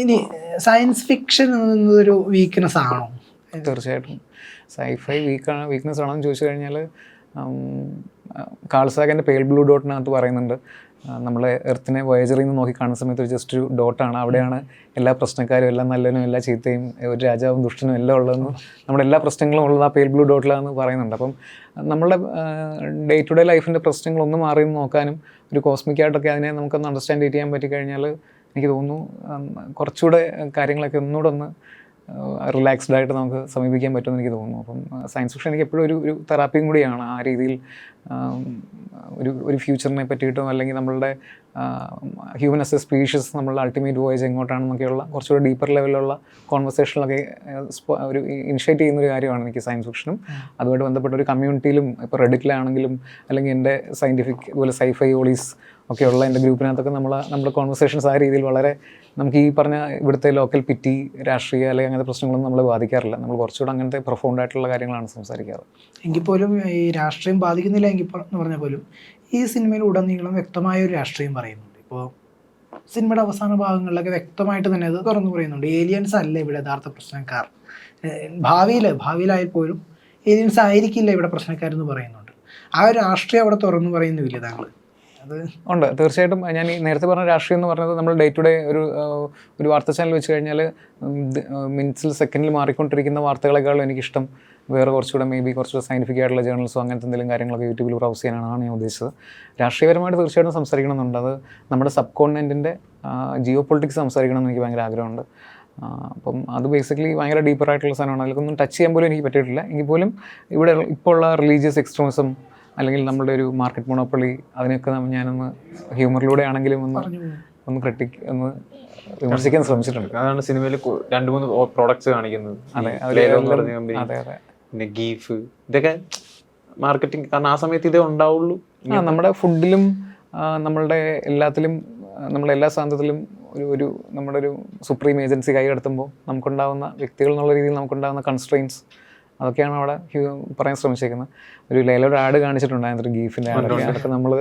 ഇനി സയൻസ് ഫിക്ഷൻ എന്നതൊരു വീക്ക്നെസ് ആണോ? തീർച്ചയായിട്ടും സൈഫൈ വീക്ക്നെസ് ആണെന്ന് ചോദിച്ചു കഴിഞ്ഞാൽ കാൾ സാഗൻ്റെ പേൽ ബ്ലൂ ഡോട്ടിനകത്ത് പറയുന്നുണ്ട് നമ്മളെ എർത്തിനെ വോയേജറിൽ നിന്ന് നോക്കി കാണുന്ന സമയത്ത് ഒരു ജസ്റ്റ് ഒരു ഡോട്ടാണ്, അവിടെയാണ് എല്ലാ പ്രശ്നക്കാരും എല്ലാം നല്ലവനും എല്ലാ ചീത്തയും ഒരു രാജാവും ദുഷ്ടനും എല്ലാം ഉള്ളതെന്ന് നമ്മുടെ എല്ലാ പ്രശ്നങ്ങളും ഉള്ളത് ആ പേൽ ബ്ലൂ ഡോട്ടിലാണെന്ന് പറയുന്നുണ്ട്. അപ്പം നമ്മളുടെ ഡേ ടു ഡേ ലൈഫിൻ്റെ പ്രശ്നങ്ങളൊന്നും മാറി നോക്കാനും ഒരു കോസ്മിക്കായിട്ടൊക്കെ അതിനെ നമുക്കൊന്ന് അണ്ടർസ്റ്റാൻഡ് ചെയ്യാൻ പറ്റിക്കഴിഞ്ഞാൽ എനിക്ക് തോന്നുന്നു കുറച്ചുകൂടെ കാര്യങ്ങളൊക്കെ ഒന്നുകൂടെ ഒന്ന് റിലാക്സ്ഡ് ആയിട്ട് നമുക്ക് സമീപിക്കാൻ പറ്റുമെന്ന് എനിക്ക് തോന്നുന്നു. അപ്പം സയൻസ് ഫിക്ഷൻ എനിക്ക് എപ്പോഴും ഒരു തെറാപ്പിയും കൂടിയാണ്. ആ രീതിയിൽ ഒരു ഫ്യൂച്ചറിനെ പറ്റിയിട്ടും അല്ലെങ്കിൽ നമ്മളുടെ ഹ്യൂമൻ ആസ് എ സ്പീഷ്യസ് നമ്മളുടെ അൾട്ടിമേറ്റ് വോയേജ് എങ്ങോട്ടാണെന്നൊക്കെയുള്ള കുറച്ചുകൂടി ഡീപ്പർ ലെവലിലുള്ള കോൺവെർസേഷനിലൊക്കെ ഒരു ഇനിഷ്യേറ്റ് ചെയ്യുന്നൊരു കാര്യമാണ് എനിക്ക് സയൻസ് ഫിക്ഷനും. അതുമായിട്ട് ബന്ധപ്പെട്ട ഒരു കമ്മ്യൂണിറ്റിയിലും ഇപ്പോൾ റെഡിറ്റിലാണെങ്കിലും അല്ലെങ്കിൽ എൻ്റെ സയൻറ്റിഫിക് അതുപോലെ സൈഫൈ ഓളീസ് ഒക്കെയുള്ള എൻ്റെ ഗ്രൂപ്പിനകത്തൊക്കെ നമ്മുടെ കോൺവെർസേഷൻസ് ആ രീതിയിൽ വളരെ നമുക്ക് ഈ പറഞ്ഞ ഇവിടുത്തെ ലോക്കൽ പിറ്റി രാഷ്ട്രീയ അല്ലെങ്കിൽ അങ്ങനത്തെ പ്രശ്നങ്ങളൊന്നും നമ്മളെ ബാധിക്കാറില്ല. നമ്മൾ കുറച്ചുകൂടെ അങ്ങനത്തെ പ്രൊഫൗണ്ട് ആയിട്ടുള്ള കാര്യങ്ങളാണ് സംസാരിക്കാറ്. എങ്കിൽ പോലും ഈ രാഷ്ട്രീയം ബാധിക്കുന്നില്ല എങ്കിൽ എന്ന് പറഞ്ഞാൽ പോലും ഈ സിനിമയിൽ ഉടനീളം വ്യക്തമായ ഒരു രാഷ്ട്രീയം പറയുന്നുണ്ട്. ഇപ്പോൾ സിനിമയുടെ അവസാന ഭാഗങ്ങളിലൊക്കെ വ്യക്തമായിട്ട് തന്നെ അത് തുറന്നു പറയുന്നുണ്ട്. ഏലിയൻസ് അല്ല ഇവിടെ യഥാർത്ഥ പ്രശ്നക്കാർ, ഭാവിയിലായാൽ പോലും ഏലിയൻസ് ആയിരിക്കില്ല ഇവിടെ പ്രശ്നക്കാരെന്ന് പറയുന്നുണ്ട്. ആ ഒരു രാഷ്ട്രീയം അവിടെ തുറന്നു പറയുന്നില്ല താങ്കൾ? ഉണ്ട്, തീർച്ചയായിട്ടും. ഞാൻ ഈ നേരത്തെ പറഞ്ഞ രാഷ്ട്രീയം എന്ന് പറഞ്ഞത് നമ്മൾ ഡേ ടു ഡേ ഒരു വാർത്താ ചാനൽ വെച്ച് കഴിഞ്ഞാൽ മിനിറ്റ്സിൽ സെക്കൻഡിൽ മാറിക്കൊണ്ടിരിക്കുന്ന വാർത്തകളെക്കാളും എനിക്കിഷ്ടം വേറെ കുറച്ചുകൂടെ കുറച്ചുകൂടെ സയൻറ്റിഫിക് ആയിട്ടുള്ള ജേർണൽസോ അങ്ങനത്തെ എന്തെങ്കിലും കാര്യങ്ങളൊക്കെ യൂട്യൂബിൽ ബ്രൗസ് ചെയ്യാനാണ് ഞാൻ ഉദ്ദേശിച്ചത്. രാഷ്ട്രീയപരമായിട്ട് തീർച്ചയായിട്ടും സംസാരിക്കണമെന്നുണ്ട്. അത് നമ്മുടെ സബ് കോണ്ടിനെൻറ്റിൻ്റെ ജിയോ പൊളിറ്റിക്സ് സംസാരിക്കണമെന്ന് എനിക്ക് ഭയങ്കര ആഗ്രഹമുണ്ട്. അപ്പം അത് ബേസിക്കലി ഭയങ്കര ഡീപ്പറായിട്ടുള്ള സാധനമാണ്. അതിലൊന്നും ടച്ച് ചെയ്യാൻ പോലും എനിക്ക് പറ്റിയിട്ടില്ല. എങ്കിൽ പോലും ഇവിടെ ഇപ്പോൾ ഉള്ള റിലീജിയസ് എക്സ്ട്രീമിസം അല്ലെങ്കിൽ നമ്മളുടെ ഒരു മാർക്കറ്റ് മൊണോപ്പൊളി അതിനൊക്കെ ഞാനൊന്ന് ഹ്യൂമറിലൂടെ ആണെങ്കിലും ഒന്ന് വിമർശിക്കാൻ ശ്രമിച്ചിട്ടുണ്ട്. അതാണ് സിനിമയിൽ 2-3 പ്രോഡക്ട്സ് കാണിക്കുന്നത്. പിന്നെ ഗീഫ് ഇതൊക്കെ മാർക്കറ്റിംഗ്, കാരണം ആ സമയത്ത് ഇതേ ഉണ്ടാവുള്ളൂ. നമ്മുടെ ഫുഡിലും നമ്മളുടെ എല്ലാത്തിലും നമ്മുടെ എല്ലാ സാധനത്തിലും ഒരു നമ്മുടെ ഒരു സുപ്രീം ഏജൻസി കൈകടത്തുമ്പോൾ നമുക്കുണ്ടാകുന്ന വ്യക്തികൾ എന്നുള്ള രീതിയിൽ നമുക്കുണ്ടാകുന്ന കൺസ്ട്രെയിൻസ് അതൊക്കെയാണ് അവിടെ പറയാൻ ശ്രമിച്ചേക്കുന്നത്. ഒരു ലേലൊരു ആഡ് കാണിച്ചിട്ടുണ്ടായിരുന്നു ഗീഫിൻ്റെ ആഡ്. അതൊക്കെ നമ്മൾ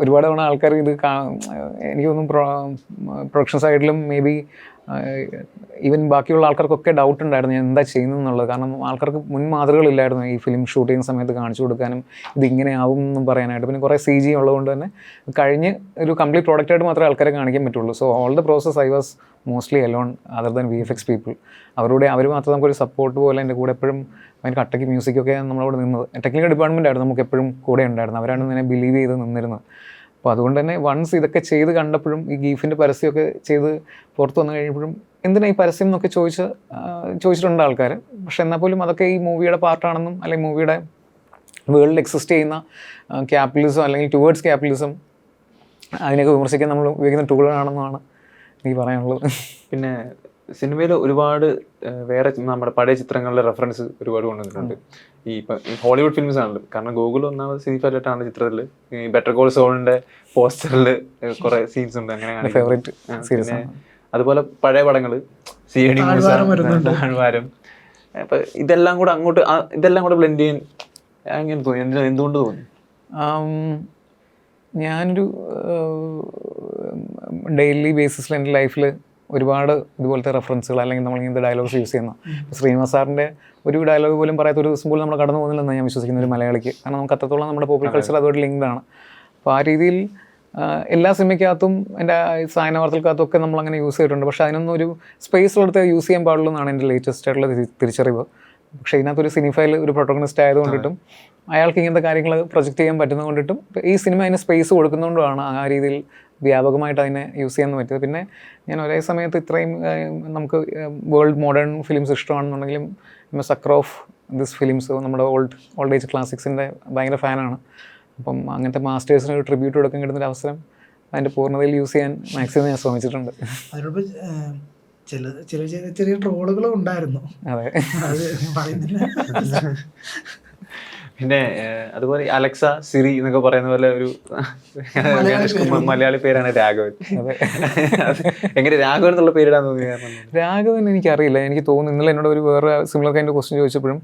ഒരുപാട് തവണ ആൾക്കാർ ഇത് എനിക്ക് തോന്നുന്നു പ്രൊഡക്ഷൻ സൈഡിലും മേ ബി ഈവൻ ബാക്കിയുള്ള ആൾക്കാർക്കൊക്കെ ഡൗട്ട് ഉണ്ടായിരുന്നു ഞാൻ എന്താ ചെയ്യുന്നതെന്നുള്ളത്. കാരണം ആൾക്കാർക്ക് മുൻ മാതൃകളില്ലായിരുന്നു ഈ ഫിലിം ഷൂട്ട് ചെയ്യുന്ന സമയത്ത് കാണിച്ചു കൊടുക്കാനും ഇതിങ്ങനെ ആവും എന്നും പറയാനായിട്ട്. പിന്നെ കുറേ CG ഉള്ളതുകൊണ്ട് തന്നെ കഴിഞ്ഞ് ഒരു കംപ്ലീറ്റ് പ്രോഡക്റ്റായിട്ട് മാത്രമേ ആൾക്കാരെ കാണിക്കാൻ പറ്റുള്ളൂ. So all the process I was mostly alone other than VFX people. അവർ മാത്രം നമുക്കൊരു സപ്പോർട്ട് പോലെ എൻ്റെ കൂടെ എപ്പോഴും അതിന് കട്ടയ്ക്ക് മ്യൂസിക്കൊക്കെ നമ്മളവിടെ നിന്നത്. ടെക്നിക്കൽ ഡിപ്പാർട്ട്മെൻറ്റായിരുന്നു നമുക്ക് എപ്പോഴും കൂടെ ഉണ്ടായിരുന്നത്. അവരാണ് ഇതിനെ ബിലീവ് ചെയ്ത് നിന്നിരുന്നത്. അപ്പോൾ അതുകൊണ്ട് തന്നെ വൺസ് ഇതൊക്കെ ചെയ്ത് കണ്ടപ്പോഴും ഈ ഗീഫിൻ്റെ പരസ്യമൊക്കെ ചെയ്ത് പുറത്ത് വന്നു കഴിഞ്ഞപ്പോഴും എന്തിനാ ഈ പരസ്യം എന്നൊക്കെ ചോദിച്ചിട്ടുണ്ട് ആൾക്കാർ. പക്ഷെ എന്നാൽ പോലും അതൊക്കെ ഈ മൂവിയുടെ പാർട്ടാണെന്നും അല്ലെങ്കിൽ മൂവിയുടെ വേൾഡിൽ എക്സിസ്റ്റ് ചെയ്യുന്ന ക്യാപിറ്റലിസം അല്ലെങ്കിൽ ടുവേർഡ്സ് ക്യാപിറ്റലിസം അതിനൊക്കെ വിമർശിക്കാൻ നമ്മൾ ഉപയോഗിക്കുന്ന ടൂളുകളാണെന്നാണ് എനിക്ക് പറയാനുള്ളത്. പിന്നെ സിനിമയിൽ ഒരുപാട് വേറെ നമ്മുടെ പഴയ ചിത്രങ്ങളുടെ റെഫറൻസ് ഒരുപാട് കൊണ്ടുവന്നിട്ടുണ്ട്. ഈ ഹോളിവുഡ് ഫിലിംസ് ആണല്ലോ. കാരണം ഗൂഗിൾ ഒന്നാമത് സിനി ഫാറ്റാണ് ചിത്രത്തിൽ ഈ ബെറ്റർ കോൾ സോളിന്റെ പോസ്റ്ററിൽ കുറെ സീൻസ് ഉണ്ട്. അങ്ങനെ ഫേവറേറ്റ് സീരീസ്. അതുപോലെ പഴയ പടങ്ങൾ CID താഴ്വാരം. അപ്പൊ ഇതെല്ലാം കൂടെ ബ്ലെൻഡ് ചെയ്യാൻ അങ്ങനെ തോന്നി. എന്തുകൊണ്ട് തോന്നി? ഞാനൊരു ഡെയിലി ബേസിസിൽ എൻ്റെ ലൈഫിൽ ഒരുപാട് ഇതുപോലത്തെ റെഫറൻസുകൾ അല്ലെങ്കിൽ നമ്മൾ ഇങ്ങനത്തെ ഡയലോഗ്സ് യൂസ് ചെയ്യുന്ന ശ്രീനിവാസ് സാറിൻ്റെ ഒരു ഡയലോഗ് പോലും പറയാത്ത ഒരു ദിവസം പോലും നമ്മൾ കടന്നു പോകുന്നില്ലെന്ന് ഞാൻ വിശ്വസിക്കുന്ന ഒരു മലയാളിക്ക്. കാരണം നമുക്ക് അത്രത്തോളം നമ്മുടെ പോപ്പുലർ കൾച്ചർ അതുമായിട്ട് ലിങ്ക്ഡ് ആണ്. അപ്പോൾ ആ രീതിയിൽ എല്ലാ സിനിമയ്ക്കകത്തും എൻ്റെ സായനവാർത്തകൾക്കകത്തും ഒക്കെ നമ്മളങ്ങനെ യൂസ് ചെയ്തിട്ടുണ്ട്. പക്ഷേ അതിനൊന്നും ഒരു സ്പേസ് എടുത്ത് യൂസ് ചെയ്യാൻ പാടുള്ളൂ എന്നാണ് എൻ്റെ ലേറ്റസ്റ്റ് ആയിട്ടുള്ള തിരിച്ചറിവ്. പക്ഷേ ഇതിനകത്തൊരു സിനിഫയിൽ ഒരു പ്രൊട്ടഗണിസ്റ്റ് ആയതുകൊണ്ടിട്ടും അയാൾക്ക് ഇങ്ങനത്തെ കാര്യങ്ങൾ പ്രൊജക്റ്റ് ചെയ്യാൻ പറ്റുന്നത് കൊണ്ടിട്ടും ഈ സിനിമ അതിന് സ്പേസ് കൊടുക്കുന്നതുകൊണ്ടാണ് ആ രീതിയിൽ വ്യാപകമായിട്ട് അതിനെ യൂസ് ചെയ്യാൻ പറ്റിയത്. പിന്നെ ഞാൻ ഒരേ സമയത്ത് ഇത്രയും നമുക്ക് വേൾഡ് മോഡേൺ ഫിലിംസ് ഇഷ്ടമാണെന്നുണ്ടെങ്കിലും സക്കർ ഓഫ് ദിസ് ഫിലിംസ് നമ്മുടെ ഓൾഡ് ഏജ് ക്ലാസിക്സിൻ്റെ ഭയങ്കര ഫാനാണ്. അപ്പം അങ്ങനത്തെ മാസ്റ്റേഴ്സിന് ഒരു ട്രിബ്യൂട്ട് കൊടുക്കാൻ കിട്ടുന്നൊരു അവസരം അതിൻ്റെ പൂർണ്ണതയിൽ യൂസ് ചെയ്യാൻ മാക്സിമം ഞാൻ ശ്രമിച്ചിട്ടുണ്ട്. അതിനോട് ചെറിയ ട്രോളുകളും ഉണ്ടായിരുന്നു. അതെ, അത് പറയുന്നില്ല. പിന്നെ അതുപോലെ അലക്സ, സിറി എന്നൊക്കെ പറയുന്ന പോലെ ഒരു മലയാളി പേരാണ് രാഘവൻ. അതെ. എങ്ങനെ രാഘവൻ എന്നുള്ള പേരിടാൻ തോന്നി? രാഘവൻ എനിക്കറിയില്ല, എനിക്ക് തോന്നുന്നു ഇന്നലെ എന്നോട് ഒരു വേറെ സിമിലർ കൈൻഡ് ക്വസ്റ്റ്യൻ ചോദിച്ചപ്പോഴും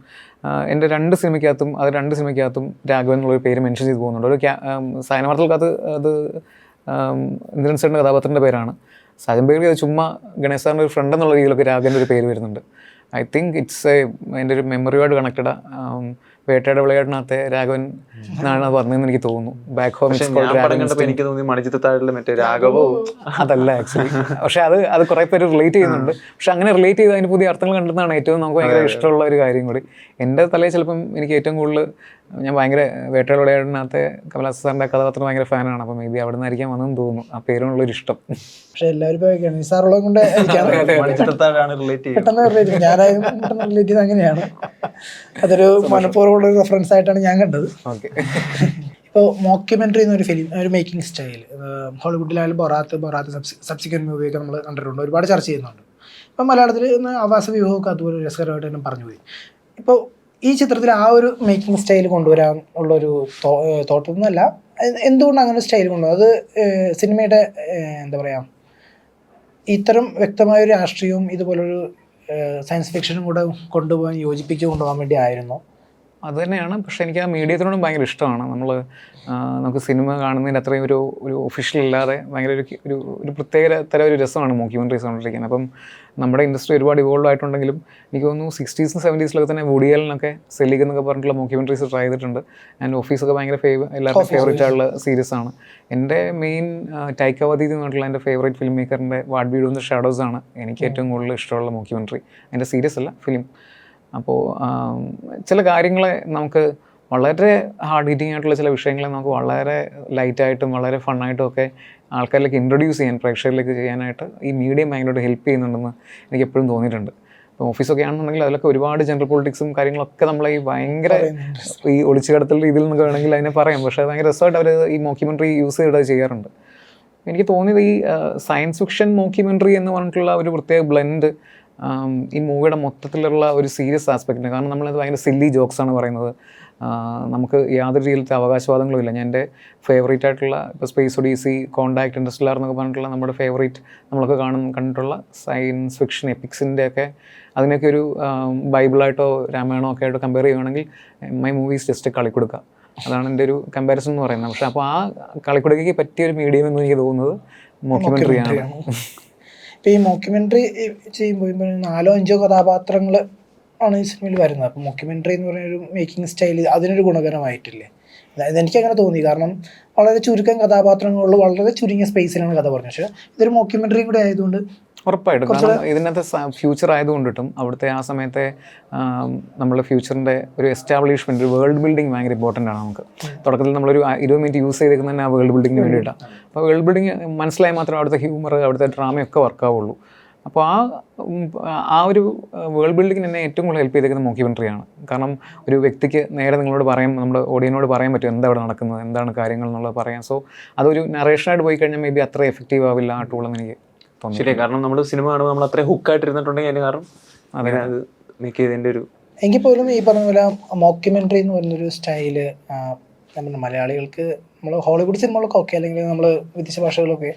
എൻ്റെ 2 സിനിമയ്ക്കകത്തും രാഘവൻ എന്നുള്ളൊരു പേര് മെൻഷൻ ചെയ്ത് പോകുന്നുണ്ട്. ഒരു സൈനവാർത്തകൾക്കകത്ത് അത് ഇന്ദ്രൻ സാറിൻ്റെ കഥാപാത്രത്തിൻ്റെ പേരാണ്. സാജൻ ബേബി അത് ചുമ്മാ ഗണേശ് സാറിൻ്റെ ഒരു ഫ്രണ്ട് എന്നുള്ള രീതിയിലൊക്കെ രാഘവൻ്റെ ഒരു പേര് വരുന്നുണ്ട്. ഐ തിങ്ക് ഇറ്റ്സ് എൻ്റെ ഒരു മെമ്മറിയോട് കണക്റ്റഡാ. വേട്ടയുടെ വിളയാടിനകത്തെ രാഘവൻ എന്നാണ് പറഞ്ഞതെന്ന് എനിക്ക് തോന്നുന്നു. ബാക്ക് ഹോം എനിക്ക് തോന്നി മണിച്ചിത്രത്താഴിലെ മറ്റേ രാഘവോ അതല്ല ആക്ച്വലി. പക്ഷെ അത് കുറെ പേര് റിലേറ്റ് ചെയ്യുന്നുണ്ട്. പക്ഷെ അങ്ങനെ റിലേറ്റ് ചെയ്ത് അതിന് പുതിയ അർത്ഥങ്ങൾ കണ്ടെന്നാണ് ഏറ്റവും നമുക്ക് ഭയങ്കര ഇഷ്ടമുള്ള ഒരു കാര്യം കൂടി. എൻ്റെ തലയിൽ ചിലപ്പം എനിക്ക് ഏറ്റവും കൂടുതൽ ഞാൻ ഭയങ്കര വേട്ടയുടെ വിളയാടിനകത്തെ കമലഹാസൻ സാറിൻ്റെ കഥാപാത്രം ഭയങ്കര ഫാനാണ്. അപ്പം മേ ബി അവിടെ നിന്നായിരിക്കാം വന്നെന്ന് തോന്നുന്നു ആ പേരിനുള്ളൊരു ഇഷ്ടം. പക്ഷെ എല്ലാവരും നിസാറുള്ളത് കൊണ്ട് പെട്ടെന്ന് റിലേറ്റ് ചെയ്ത് അങ്ങനെയാണ്. അതൊരു മനഃപൂർവ്വമുള്ള ഒരു റെഫറൻസ് ആയിട്ടാണ് ഞാൻ കണ്ടത്. ഓക്കെ. ഇപ്പോൾ മോക്യുമെൻ്ററി എന്നൊരു ഫിലിം, ഒരു മേക്കിംഗ് സ്റ്റൈൽ ഹോളിവുഡിലായാലും ബൊറാത്ത് സബ്സിക്വൻറ്റ് മൂവിയൊക്കെ നമ്മൾ കണ്ടിട്ടുണ്ട്, ഒരുപാട് ചർച്ച ചെയ്യുന്നുണ്ട്. ഇപ്പം മലയാളത്തിൽ ആവാസ വ്യൂഹമൊക്കെ അതുപോലെ രസകരമായിട്ട് തന്നെ പറഞ്ഞു പോയി. ഇപ്പോൾ ഈ ചിത്രത്തിൽ ആ ഒരു മേക്കിംഗ് സ്റ്റൈൽ കൊണ്ടുവരാൻ ഉള്ളൊരു തോട്ടമൊന്നുമല്ല, എന്തുകൊണ്ട് അങ്ങനെ സ്റ്റൈൽ കൊണ്ടുവരും? അത് സിനിമയുടെ എന്താ പറയുക, ഇത്തരം വ്യക്തമായൊരു രാഷ്ട്രീയവും ഇതുപോലൊരു സയൻസ് ഫിക്ഷനും കൂടെ കൊണ്ടുപോകാൻ യോജിപ്പിച്ച് കൊണ്ടുപോകാൻ വേണ്ടി ആയിരുന്നു. അത് തന്നെയാണ്. പക്ഷേ എനിക്ക് ആ മീഡിയത്തിനോടും ഭയങ്കര ഇഷ്ടമാണ്. നമുക്ക് സിനിമ കാണുന്നതിൻ്റെ അത്രയും ഒരു ഒഫീഷ്യൽ അല്ലാതെ ഭയങ്കര ഒരു പ്രത്യേക തരം ഒരു രസമാണ് മോക്യുമെൻ്ററീസ് കണ്ടിരിക്കുന്നത്. അപ്പം നമ്മുടെ ഇൻഡസ്ട്രി ഒരുപാട് ഇവോൾവ് ആയിട്ടുണ്ടെങ്കിലും എനിക്ക് തോന്നുന്നു 60s and 70s തന്നെ വുഡി ആലനൊക്കെ സെല്ലിഗ് എന്നൊക്കെ പറഞ്ഞിട്ടുള്ള മോക്യുമെൻ്ററീസ് ട്രൈ ചെയ്തിട്ടുണ്ട്. ആൻഡ് ഓഫീസൊക്കെ ഭയങ്കര എല്ലാവർക്കും ഫേവറേറ്റ് ആയിട്ടുള്ള സീരീസാണ്. എൻ്റെ മെയിൻ ടൈക്ക വതീതി എന്ന് പറഞ്ഞിട്ടുള്ള എൻ്റെ ഫേവറേറ്റ് ഫിലിം മേക്കറിൻ്റെ what we do in the shadows ആണ് എനിക്ക് ഏറ്റവും കൂടുതൽ ഇഷ്ടമുള്ള മോക്യുമെൻ്ററി. അതിൻ്റെ സീരീസ് അല്ല, ഫിലിം. അപ്പോൾ ചില കാര്യങ്ങളെ നമുക്ക് വളരെ ഹാർഡ് ഹീറ്റിംഗ് ആയിട്ടുള്ള ചില വിഷയങ്ങളെ നമുക്ക് വളരെ ലൈറ്റായിട്ടും വളരെ ഫണ്ണായിട്ടും ഒക്കെ ആൾക്കാരിലേക്ക് ഇൻട്രൊഡ്യൂസ് ചെയ്യാൻ, പ്രേക്ഷകരിലേക്ക് ചെയ്യാനായിട്ട് ഈ മീഡിയം ഭയങ്കരമായിട്ട് ഹെൽപ്പ് ചെയ്യുന്നുണ്ടെന്ന് എനിക്ക് എപ്പോഴും തോന്നിയിട്ടുണ്ട്. ഇപ്പോൾ ഓഫീസൊക്കെ ആണെന്നുണ്ടെങ്കിൽ അതിലൊക്കെ ഒരുപാട് ജനറൽ പൊളിറ്റിക്സും കാര്യങ്ങളൊക്കെ നമ്മളെ ഈ ഭയങ്കര ഈ ഒളിച്ചു കിടത്തുള്ള രീതിയിൽ നിന്നൊക്കെ വേണമെങ്കിൽ അതിനെ പറയാം. പക്ഷേ ഭയങ്കര രസമായിട്ട് അവർ ഈ മോക്യുമെൻ്ററി യൂസ് ചെയ്ത് ചെയ്യാറുണ്ട്. എനിക്ക് തോന്നിയത് ഈ സയൻസ് ഫിക്ഷൻ മോക്യുമെൻ്ററി എന്ന് പറഞ്ഞിട്ടുള്ള ഒരു പ്രത്യേക ബ്ലെൻഡ് ഈ മൂവിയുടെ മൊത്തത്തിലുള്ള ഒരു സീരിയസ് ആസ്പെക്റ്റിന്. കാരണം നമ്മളത് ഭയങ്കര സില്ലി ജോക്സാണ് പറയുന്നത്. നമുക്ക് യാതൊരു രീതിയിലത്തെ അവകാശവാദങ്ങളും ഇല്ല. ഞാൻ എൻ്റെ ഫേവറേറ്റ് ആയിട്ടുള്ള ഇപ്പോൾ സ്പേസ് ഒഡീസി, കോണ്ടാക്ട്, ഇൻറ്റർസ്റ്റെല്ലാർ എന്നൊക്കെ പറഞ്ഞിട്ടുള്ള നമ്മുടെ ഫേവറേറ്റ് നമ്മളൊക്കെ കണ്ടിട്ടുള്ള സയൻസ് ഫിക്ഷൻ എപ്പിക്സിൻ്റെയൊക്കെ അതിനൊക്കെ ഒരു ബൈബിളായിട്ടോ രാമായണമോ ഒക്കെ ആയിട്ടോ കമ്പയർ ചെയ്യുകയാണെങ്കിൽ മൈ മൂവീസ് ജസ്റ്റ് കളിക്കൊടുക്കുക, അതാണ് എൻ്റെ ഒരു കമ്പാരിസൺ എന്ന് പറയുന്നത്. പക്ഷേ അപ്പോൾ ആ കളിക്കൊടുക്കയ്ക്ക് പറ്റിയൊരു മീഡിയം എന്ന് എനിക്ക് തോന്നുന്നത് മോക്യുമെൻ്ററിയാണ്. ഇപ്പോൾ ഈ മോക്യുമെൻ്ററി ചെയ്യുമ്പോൾ 4-5 കഥാപാത്രങ്ങൾ ആണ് ഈ സിനിമയിൽ വരുന്നത്. അപ്പോൾ മോക്യുമെൻ്ററി എന്ന് പറയുന്നൊരു മേക്കിംഗ് സ്റ്റൈൽ അതിനൊരു ഗുണകരമായിട്ടില്ലേ? അതായത് എനിക്കങ്ങനെ തോന്നി. കാരണം വളരെ ചുരുക്കം കഥാപാത്രങ്ങളുള്ള വളരെ ചുരുങ്ങിയ സ്പേസിലാണ് കഥ പറഞ്ഞത്. പക്ഷേ ഇതൊരു മോക്യുമെൻ്ററിയും കൂടെ ആയതുകൊണ്ട് ഉറപ്പായിട്ടും, കാരണം ഇതിനകത്ത് ഫ്യൂച്ചർ ആയതുകൊണ്ടിട്ടും അവിടുത്തെ ആ സമയത്തെ നമ്മൾ ഫ്യൂച്ചറിൻ്റെ ഒരു എസ്റ്റാബ്ലിഷ്മെൻറ്റ്, ഒരു വേൾഡ് ബിൽഡിംഗ് ഭയങ്കര ഇമ്പോർട്ടൻ്റ് ആണ്. നമുക്ക് തുടക്കത്തിൽ നമ്മളൊരു 20 മിനിറ്റ് യൂസ് ചെയ്തേക്കുന്ന തന്നെ ആ വേൾഡ് ബിൽഡിങ്ങിന് വേണ്ടിയിട്ടാണ്. അപ്പോൾ വേൾഡ് ബിൽഡിങ് മനസ്സിലായി മാത്രമേ അവിടുത്തെ ഹ്യൂമർ, അവിടുത്തെ ഡ്രാമയൊക്കെ വർക്കാവുള്ളൂ. അപ്പോൾ ആ ഒരു വേൾഡ് ബിൽഡിങ്ങിന് എന്നെ ഏറ്റവും കൂടുതൽ ഹെൽപ്പ് ചെയ്തേക്കുന്ന മോക്യുമെൻ്ററിയാണ്. കാരണം ഒരു വ്യക്തിക്ക് നേരെ നിങ്ങളോട് പറയാം, നമ്മുടെ ഓഡിയൻസിനോട് പറയാൻ പറ്റും എന്താ അവിടെ നടക്കുന്നത്, എന്താണ് കാര്യങ്ങൾ എന്നുള്ളത് പറയാം. സോ അതൊരു നറേഷനായിട്ട് പോയി കഴിഞ്ഞാൽ മേ ബി അത്ര എഫക്റ്റീവ് ആവില്ല ആ ടൂളെന്ന് എനിക്ക് തോന്നി. ശരിയാണ്. കാരണം നമ്മൾ സിനിമ കാണുമ്പോൾ നമ്മൾ അത്രയും ഹുക്കായിട്ട് ഇരുന്നിട്ടുണ്ടെങ്കിൽ അതിന് കാരണം അതിനെ അത് മേക്ക് ചെയ്തതിൻ്റെ ഒരു എങ്കിൽ പോലും ഈ പറഞ്ഞ പോലെ മോക്യുമെൻ്ററി എന്ന് പറയുന്നൊരു സ്റ്റൈല് നമ്മുടെ മലയാളികൾക്ക്, നമ്മൾ ഹോളിവുഡ് സിനിമകളൊക്കെ ഓക്കെ, അല്ലെങ്കിൽ നമ്മൾ വിദേശ ഭാഷകളൊക്കെ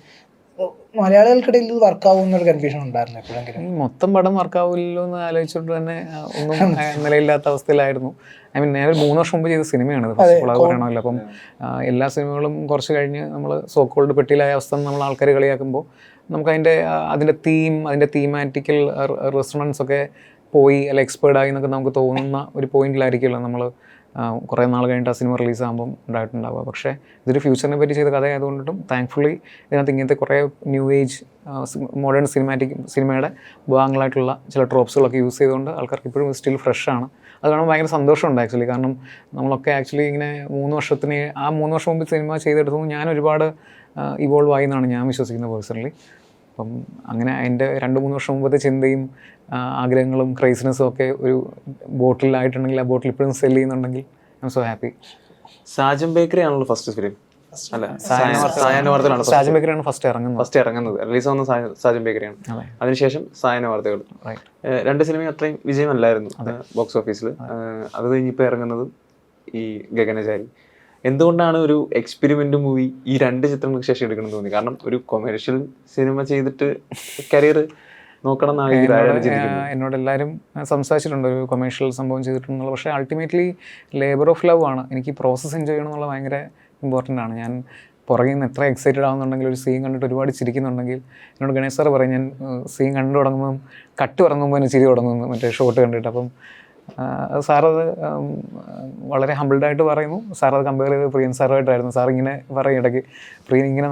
മലയാളികൾക്കിടയിൽ ഇത് വർക്കാവും എന്നൊരു കൺഫ്യൂഷൻ ഉണ്ടായിരുന്നു എപ്പോഴെങ്കിലും. മൊത്തം പടം വർക്കാവില്ലല്ലോ എന്ന് ആലോചിച്ചുകൊണ്ട് തന്നെ ഒന്നും നിലയില്ലാത്ത അവസ്ഥയിലായിരുന്നു. ഐ മീൻ ഞാൻ 3 വർഷം മുമ്പ് ചെയ്ത സിനിമയാണ് ഇത്, പറയണമല്ലോ. അപ്പം എല്ലാ സിനിമകളും കുറച്ച് കഴിഞ്ഞ് നമ്മൾ സോക്കോൾഡ് പെട്ടിയിലായ അവസ്ഥ നമ്മൾ ആൾക്കാർ കളിയാക്കുമ്പോൾ നമുക്ക് അതിൻ്റെ തീമാറ്റിക്കൽ റെസൊണൻസ് ഒക്കെ പോയി അല്ല എക്സ്പേർട്ടായി എന്നൊക്കെ നമുക്ക് തോന്നുന്ന ഒരു പോയിന്റിലായിരിക്കുമല്ലോ നമ്മൾ കുറേ നാൾ കഴിഞ്ഞിട്ട് ആ സിനിമ റിലീസാകുമ്പം ഉണ്ടായിട്ടുണ്ടാവുക. പക്ഷേ ഇതൊരു ഫ്യൂച്ചറിനെ പറ്റി ചെയ്ത കഥയായതുകൊണ്ടും താങ്ക്ഫുള്ളി ഇതിനകത്ത് ഇങ്ങനത്തെ കുറേ ന്യൂ ഏജ് മോഡേൺ സിനിമയുടെ ഭാഗങ്ങളായിട്ടുള്ള ചില ട്രോപ്സുകളൊക്കെ യൂസ് ചെയ്തുകൊണ്ട് ആൾക്കാർക്ക് ഇപ്പോഴും സ്റ്റിൽ ഫ്രഷാണ്. അത് കാണുമ്പോൾ ഭയങ്കര സന്തോഷമുണ്ട് ആക്ച്വലി. കാരണം നമ്മളൊക്കെ ആക്ച്വലി ഇങ്ങനെ 3 വർഷം മുമ്പ് സിനിമ ചെയ്തെടുത്തു ഞാൻ ഒരുപാട് ഇവോൾവ് ആയി എന്നാണ് ഞാൻ വിശ്വസിക്കുന്നത് പേഴ്സണലി. അപ്പം അങ്ങനെ അതിൻ്റെ 2-3 വർഷം മുമ്പത്തെ ചിന്തയും ആഗ്രഹങ്ങളും ക്രൈസിനെസ്സും ഒക്കെ ഒരു ബോട്ടിലായിട്ടുണ്ടെങ്കിൽ ആ ബോട്ടിൽ ഇപ്പോഴും സെല് ചെയ്യുന്നുണ്ടെങ്കിൽ I M so happy. Sajan bakery ആണല്ലോ ഫസ്റ്റ് ഫിലിം അല്ല സാജൻ ബേക്കറിയാണ് ഫസ്റ്റ് ഇറങ്ങുന്നത്. റിലീസ് ആവുന്ന സാജൻ ബേക്കറിയാണ്. അതിനുശേഷം സായാഹ്ന വാർത്തകൾ. 2 സിനിമയും അത്രയും വിജയമല്ലായിരുന്നു ബോക്സ് ഓഫീസിൽ. അത് കഴിഞ്ഞിപ്പോൾ ഇറങ്ങുന്നത് ഈ ഗഗനചാരി. എന്തുകൊണ്ടാണ് ഒരു എക്സ്പെരിമെന്റ് മൂവി ഈ 2 ചിത്രങ്ങൾക്ക് ശേഷം എടുക്കണം തോന്നി? കാരണം ഒരു കൊമേഴ്ഷ്യൽ സിനിമ ചെയ്തിട്ട് കരിയർ നോക്കണം എന്നാണ് എന്നോട് എല്ലാവരും സംസാരിച്ചിട്ടുണ്ട്, ഒരു കൊമേഴ്ഷ്യൽ സംഭവം ചെയ്തിട്ടുണ്ടെന്നുള്ളത്. പക്ഷേ അൾട്ടിമേറ്റ്ലി ലേബർ ഓഫ് ലവ് ആണ്. എനിക്ക് പ്രോസസ്സ് എൻജോയ് ചെയ്യണം എന്നുള്ളത് ഭയങ്കര ഇമ്പോർട്ടൻ്റ് ആണ്. ഞാൻ പുറകിൽ നിന്ന് എത്ര എക്സൈറ്റഡ് ആവുന്നുണ്ടെങ്കിൽ, ഒരു സീൻ കണ്ടിട്ട് ഒരുപാട് ചിരിക്കുന്നുണ്ടെങ്കിൽ, എന്നോട് ഗണേഷ് സാർ പറയും ഞാൻ സീൻ കണ്ടു തുടങ്ങുമ്പം കട്ട് തുടങ്ങുമ്പോൾ തന്നെ ചിരി തുടങ്ങുന്നു മറ്റേ ഷോട്ട് കണ്ടിട്ട്. അപ്പം സാറത് വളരെ ഹമ്പിൾഡായിട്ട് പറയുന്നു. സാറത് കമ്പയർ ചെയ്ത് പ്രിയൻ സാറുമായിട്ടായിരുന്നു. സാർ ഇങ്ങനെ പറയും ഇടയ്ക്ക്, പ്രിയൻ ഇങ്ങനെ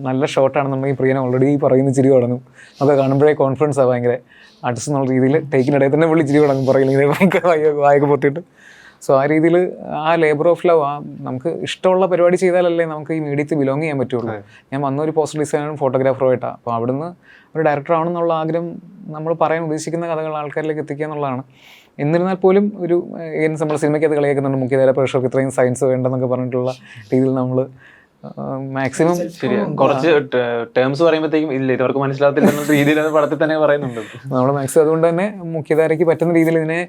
നല്ല ഷോട്ടാണെന്നുണ്ടെങ്കിൽ പ്രിയൻ ഓൾറെഡി പറയുന്ന ചിരി തുടങ്ങും. അതൊക്കെ കാണുമ്പോഴേ കോൺഫിഡൻസ് ആണ് ഭയങ്കര ആർട്ടിസ്റ്റ് എന്നുള്ള രീതിയിൽ ടേക്കിനിടയിൽ തന്നെ പുള്ളി ചിരി തുടങ്ങും പുറകിൽ ഇങ്ങനെ വായൊക്കെ പൊത്തിയിട്ട്. സോ ആ രീതിയിൽ ആ ലേബർ ഓഫ് ലവ്, നമുക്ക് ഇഷ്ടമുള്ള പരിപാടി ചെയ്താലല്ലേ നമുക്ക് ഈ മീഡിയത്തിൽ ബിലോങ് ചെയ്യാൻ പറ്റുള്ളൂ. ഞാൻ വന്നൊരു പോസ്റ്റർ ഡിസൈനറും ഫോട്ടോഗ്രാഫറുമായിട്ടാണ്. അപ്പോൾ അവിടുന്ന് ഒരു ഡയറക്ടർ ആവണമെന്നുള്ള ആഗ്രഹം നമ്മൾ പറയാൻ ഉദ്ദേശിക്കുന്ന കഥകൾ ആൾക്കാരിലേക്ക് എത്തിക്കുക എന്നുള്ളതാണ്. എന്നിരുന്നാൽ പോലും ഒരു നമ്മൾ സിനിമയ്ക്കകത്ത് കളിയാക്കുന്നുണ്ട് മുഖ്യധാര പ്രേക്ഷകർക്ക് ഇത്രയും സയൻസ് വേണ്ടെന്നൊക്കെ പറഞ്ഞിട്ടുള്ള രീതിയിൽ നമ്മൾ മാക്സിമം കുറച്ച് ടേംസ് പറയുമ്പോഴത്തേക്കും ഇല്ല ഇവർക്ക് മനസ്സിലാകത്തില്ല രീതിയിൽ പടത്തിൽ തന്നെ പറയുന്നുണ്ട്. നമ്മൾ മാക്സിമം അതുകൊണ്ട് തന്നെ മുഖ്യധാരയ്ക്ക് പറ്റുന്ന രീതിയിൽ ഇതിനെ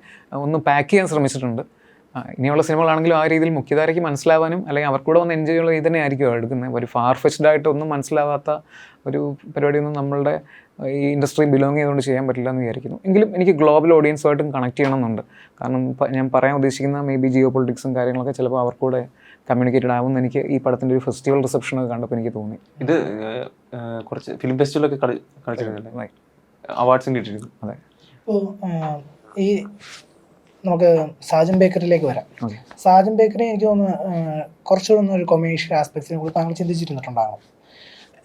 ഒന്ന് പാക്ക് ചെയ്യാൻ ശ്രമിച്ചിട്ടുണ്ട്. ഇനിയുള്ള സിനിമകളാണെങ്കിലും ആ രീതിയിൽ മുഖ്യധാരയ്ക്ക് മനസ്സിലാവാനും അല്ലെങ്കിൽ അവർക്കൂടെ വന്ന് എൻജോയ് ചെയ്യുന്ന ഇത് തന്നെ ആയിരിക്കും എടുക്കുന്നത്. ഒരു ഫാർ ഫെച്ച്ഡ് ആയിട്ട് ഒന്നും മനസ്സിലാവാത്ത ഒരു പരിപാടിയൊന്നും നമ്മളുടെ ഈ ഇൻഡസ്ട്രി ബിലോങ് ചെയ്തുകൊണ്ട് ചെയ്യാൻ പറ്റില്ല എന്ന് വിചാരിക്കുന്നു. എങ്കിലും എനിക്ക് ഗ്ലോബൽ ഓഡിയൻസുമായിട്ടും കണക്ട് ചെയ്യണമെന്നുണ്ട്. കാരണം ഞാൻ പറയാൻ ഉദ്ദേശിക്കുന്ന മേ ബി ജിയോ പൊളിറ്റിക്സും കാര്യങ്ങളൊക്കെ ചിലപ്പോൾ അവർക്കൂടെ കമ്മ്യൂണിക്കേറ്റഡ് ആവുമെന്ന് എനിക്ക് ഈ പടത്തിൻ്റെ ഒരു ഫെസ്റ്റിവൽ റിസപ്ഷനൊക്കെ കണ്ടപ്പോൾ എനിക്ക് തോന്നി. ഇത് കുറച്ച് ഫിലിം ഫെസ്റ്റിവലൊക്കെ കളിച്ചിരുന്നില്ലേ, അവാർഡ്സും കിട്ടിയിരുന്നു. അതെ. ഇപ്പോൾ ഈ നമുക്ക് സാജൻ ബേക്കറിയിലേക്ക് വരാം. സാജൻ ബേക്കറി എനിക്ക് തോന്നുന്നു കുറച്ചുകൂടെ ഒരു കൊമേഴ്ഷ്യൽ ആസ്പെക്ട്സിനെ കൂടി താങ്കൾ ചിന്തിച്ചിരുന്നിട്ടുണ്ടാകും.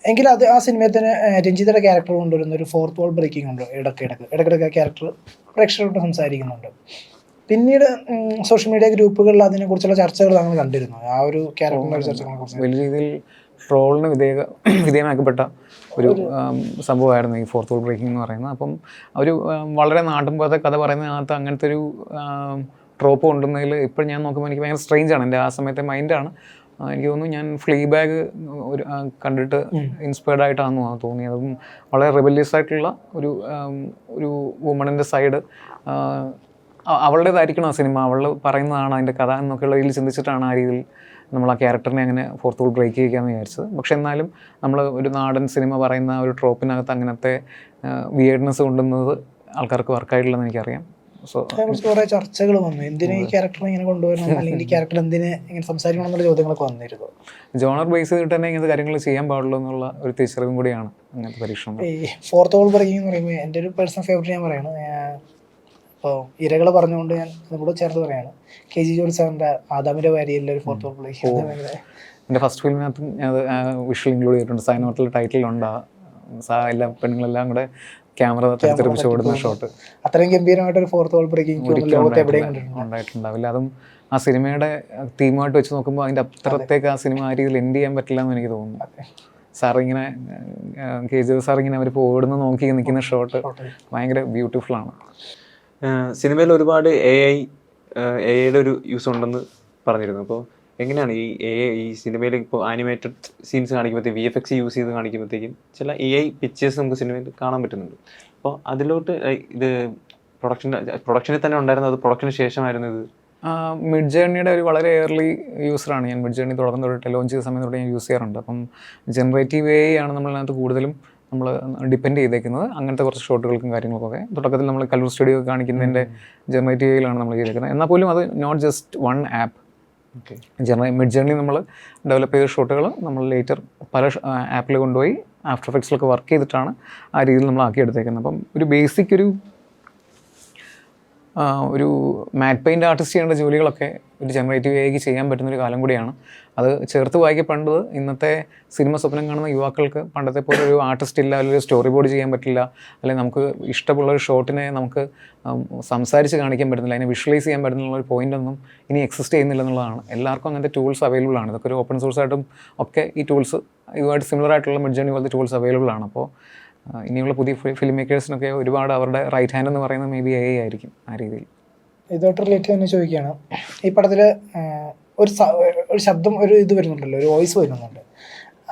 എങ്കിലും അത് ആ സിനിമയിൽ തന്നെ രഞ്ജിതയുടെ ക്യാരക്ടർ കൊണ്ടുവരുന്ന ഒരു ഫോർത്ത് വാൾ ബ്രേക്കിംഗ് ഉണ്ട്. ഇടയ്ക്കിടയ്ക്ക് ആ ക്യാരക്ടർ പ്രേക്ഷകരോട് സംസാരിക്കുന്നുണ്ട്. പിന്നീട് സോഷ്യൽ മീഡിയ ഗ്രൂപ്പുകളിൽ അതിനെക്കുറിച്ചുള്ള ചർച്ചകൾ താങ്കൾ കണ്ടിരുന്നു. ആ ഒരു ക്യാരക്ടറിൻ്റെ ചർച്ചകളെ കുറിച്ച് വലിയ രീതിയിൽ ട്രോളിന് വിധേയമാക്കപ്പെട്ട ഒരു സംഭവമായിരുന്നു ഈ ഫോർത്ത് വാൾ ബ്രേക്കിംഗ് എന്ന് പറയുന്നത്. അപ്പം ഒരു വളരെ നാട്ടിൻപുറത്തെ കഥ പറയുന്നതിനകത്ത് അങ്ങനത്തെ ഒരു ട്രോപ്പ് കൊണ്ടുവന്നതിൽ ഇപ്പോൾ ഞാൻ നോക്കുമ്പോൾ എനിക്ക് ഭയങ്കര സ്ട്രേഞ്ചാണ്. എൻ്റെ ആ സമയത്തെ മൈൻഡാണ്. എനിക്ക് തോന്നുന്നു ഞാൻ ഫ്ലീ ബാഗ് ഒരു കണ്ടിട്ട് ഇൻസ്പയർഡ് ആയിട്ടാണെന്ന് തോന്നിയത്. അതും വളരെ റിബല്യസ് ആയിട്ടുള്ള ഒരു വുമണിൻ്റെ സൈഡ് അവളുടേതായിരിക്കണം ആ സിനിമ, അവൾ പറയുന്നതാണ് അതിൻ്റെ കഥ എന്നൊക്കെയുള്ള രീതിയിൽ ചിന്തിച്ചിട്ടാണ് ആ രീതിയിൽ നമ്മൾ ആ ക്യാരക്ടറിനെ അങ്ങനെ ഫോർത്ത് വാൾ ബ്രേക്ക് ചെയ്യാമെന്ന് വിചാരിച്ചത്. പക്ഷെ എന്നാലും നമ്മൾ ഒരു നാടൻ സിനിമ പറയുന്ന ഒരു ട്രോപ്പിനകത്ത് അങ്ങനത്തെ വിയേർഡ്നെസ് കൊണ്ടുവന്നത് ആൾക്കാർക്ക് വർക്കായിട്ടില്ലെന്ന് എനിക്കറിയാം. സോ കുറേ ചർച്ചകൾ വന്നു, എന്തിനാ ഈ ക്യാരക്ടർ ഇങ്ങനെ കൊണ്ടുവരണം, അല്ലെങ്കിൽ ഈ ക്യാരക്ടർ എന്തിന് ഇങ്ങനെ സംസാരിക്കണം എന്നുള്ള ചോദ്യങ്ങളൊക്കെ വന്നിരുന്നു. ജോണർ ബേസ് ചെയ്തിട്ട് തന്നെ ഇങ്ങനത്തെ കാര്യങ്ങൾ ചെയ്യാൻ പാടുള്ളൂ എന്നുള്ള ഒരു തിരിച്ചറിവും കൂടിയാണ് അങ്ങനത്തെ പരീക്ഷണം. ഈ ഫോർത്ത് വാൾ ബ്രേക്കിംഗ് എന്ന് പറയുമ്പോൾ എൻ്റെ ഒരു പേഴ്സണൽ ഫേവറേറ്റ് ഞാൻ പറയാണ്. ഇപ്പോൾ ഇരകൾ പറഞ്ഞുകൊണ്ട് ഞാൻ അതുകൂടെ ചേർത്ത് പറയാണ്, KG ജോർജ് സാറിൻ്റെ ആദാമിൻ്റെ വാരിയലിലെ ഒരു ഫോർത്ത് വാൾ ബ്രേക്കിംഗ്. എൻ്റെ ഫസ്റ്റ് ഫിലിമിനകത്തും ഞാൻ വിഷ്വൽ ഇൻക്ലൂഡ് ചെയ്തിട്ടുണ്ട്. സൈനോട്ടിൽ ടൈറ്റിലുണ്ട് എല്ലാ പെണ്ണുങ്ങളെല്ലാം കൂടെ ക്യാമറ തിരിച്ചെടുപ്പിച്ച് ഓടുന്ന ഷോട്ട്. അത്രയും ഗംഭീരമായിട്ടൊരു ഫോർത്ത് വാൾ ബ്രേക്കിംഗ് ഉണ്ടായിട്ടുണ്ടാവില്ല. അതും ആ സിനിമയുടെ തീമായിട്ട് വെച്ച് നോക്കുമ്പോൾ അതിൻ്റെ അപ്പുറത്തേക്ക് ആ സിനിമ ആ രീതിയിൽ എൻഡ് ചെയ്യാൻ പറ്റില്ല എന്ന് എനിക്ക് തോന്നുന്നു. സാറിങ്ങനെ KG സാറിങ്ങനെ അവരിപ്പോൾ ഓടുന്ന നോക്കി നിൽക്കുന്ന ഷോട്ട് ഭയങ്കര ബ്യൂട്ടിഫുള്ളാണ്. സിനിമയിൽ ഒരുപാട് AI-യുടെ ഒരു യൂസ് ഉണ്ടെന്ന് പറഞ്ഞിരുന്നു. അപ്പോൾ എങ്ങനെയാണ് ഈ സിനിമയിൽ ഇപ്പോൾ ആനിമേറ്റഡ് സീൻസ് കാണിക്കുമ്പോഴത്തേക്കും VFX യൂസ് ചെയ്ത് കാണിക്കുമ്പോഴത്തേക്കും ചില AI പിക്ചേഴ്സ് നമുക്ക് സിനിമയിൽ കാണാൻ പറ്റുന്നുണ്ട്. അപ്പോൾ അതിലോട്ട് ഇത് പ്രൊഡക്ഷനിൽ തന്നെ ഉണ്ടായിരുന്നത്, അത് പ്രൊഡക്ഷന് ശേഷമായിരുന്നു ഇത്? മിഡ് ജേർണിയുടെ ഒരു വളരെ ഏർലി യൂസറാണ് ഞാൻ. മിഡ് ജേർണി തുടക്കം തൊട്ട് ലോഞ്ച് ചെയ്ത സമയത്ത് തൊട്ട് ഞാൻ യൂസ് ചെയ്യാറുണ്ട്. അപ്പം ജനറേറ്റീവ് AI ആണ് നമ്മളതിനകത്ത് കൂടുതലും നമ്മൾ ഡിപ്പെൻഡ് ചെയ്തേക്കുന്നത്. അങ്ങനത്തെ കുറച്ച് ഷോട്ടുകൾക്കും കാര്യങ്ങൾക്കൊക്കെ തുടക്കത്തിൽ നമ്മൾ കല്ലൂർ സ്റ്റുഡിയോ കാണിക്കുന്നതിൻ്റെ ജനറേറ്റീവ് AI-ലാണ് നമ്മൾ ചെയ്തേക്കുന്നത്. എന്നാൽ പോലും അത് not just one app. Midjourney നമ്മൾ ഡെവലപ്പ് ചെയ്ത ഷോട്ടുകൾ നമ്മൾ ലേറ്റർ പല ആപ്പിൽ കൊണ്ടുപോയി ആഫ്റ്റർ എഫക്ട്സിലൊക്കെ വർക്ക് ചെയ്തിട്ടാണ് ആ രീതിയിൽ നമ്മൾ ആക്കിയെടുത്തേക്കുന്നത്. അപ്പം ഒരു ബേസിക് ഒരു മാറ്റ് പെയിൻറ്റ് ആർട്ടിസ്റ്റ് ചെയ്യേണ്ട ജോലികളൊക്കെ ഒരു ജനറേറ്റീവ് AI ചെയ്യാൻ പറ്റുന്നൊരു കാലം കൂടിയാണ്. അത് ചേർത്ത് വായിക്കപ്പെടേണ്ടത് ഇന്നത്തെ സിനിമ സ്വപ്നം കാണുന്ന യുവാക്കൾക്ക് പണ്ടത്തെ പോലെ ഒരു ആർട്ടിസ്റ്റ് ഇല്ല, അല്ലെങ്കിൽ ഒരു സ്റ്റോറി ബോർഡ് ചെയ്യാൻ പറ്റില്ല, അല്ലെങ്കിൽ നമുക്ക് ഇഷ്ടമുള്ള ഒരു ഷോട്ടിനെ നമുക്ക് സംസാരിച്ച് കാണിക്കാൻ പറ്റുന്നില്ല, അതിനെ വിഷ്വലൈസ് ചെയ്യാൻ പറ്റുന്നുള്ള ഒരു പോയിൻ്റൊന്നും ഇനി എക്സിസ്റ്റ് ചെയ്യുന്നില്ല എന്നുള്ളതാണ്. എല്ലാവർക്കും അങ്ങനത്തെ ടൂൾസ് അവൈലബിൾ ആണ്. ഇതൊക്കെ ഒരു ഓപ്പൺ സോഴ്സ് ആയിട്ടും ഒക്കെ ഈ ടൂൾസ് ഇതുമായിട്ട് സിമിലർ ആയിട്ടുള്ള മിഡ്ജേണി പോലത്തെ ടൂൾസ് അവൈലബിൾ ആണ്. അപ്പോൾ ഇനിയുള്ള പുതിയ ഫിലിം മേക്കേഴ്സിനൊക്കെ ഒരുപാട് അവരുടെ റൈറ്റ് ഹാൻഡ് എന്ന് പറയുന്നത് മേ ബി AI ആയിരിക്കും ആ രീതിയിൽ. ഇതോട്ട് റിലേറ്റ് തന്നെ ചോദിക്കുകയാണ്, ഈ പടത്തിൽ ഒരു ശബ്ദം ഇത് വരുന്നുണ്ടല്ലോ, ഒരു വോയിസ് വരുന്നുണ്ട്.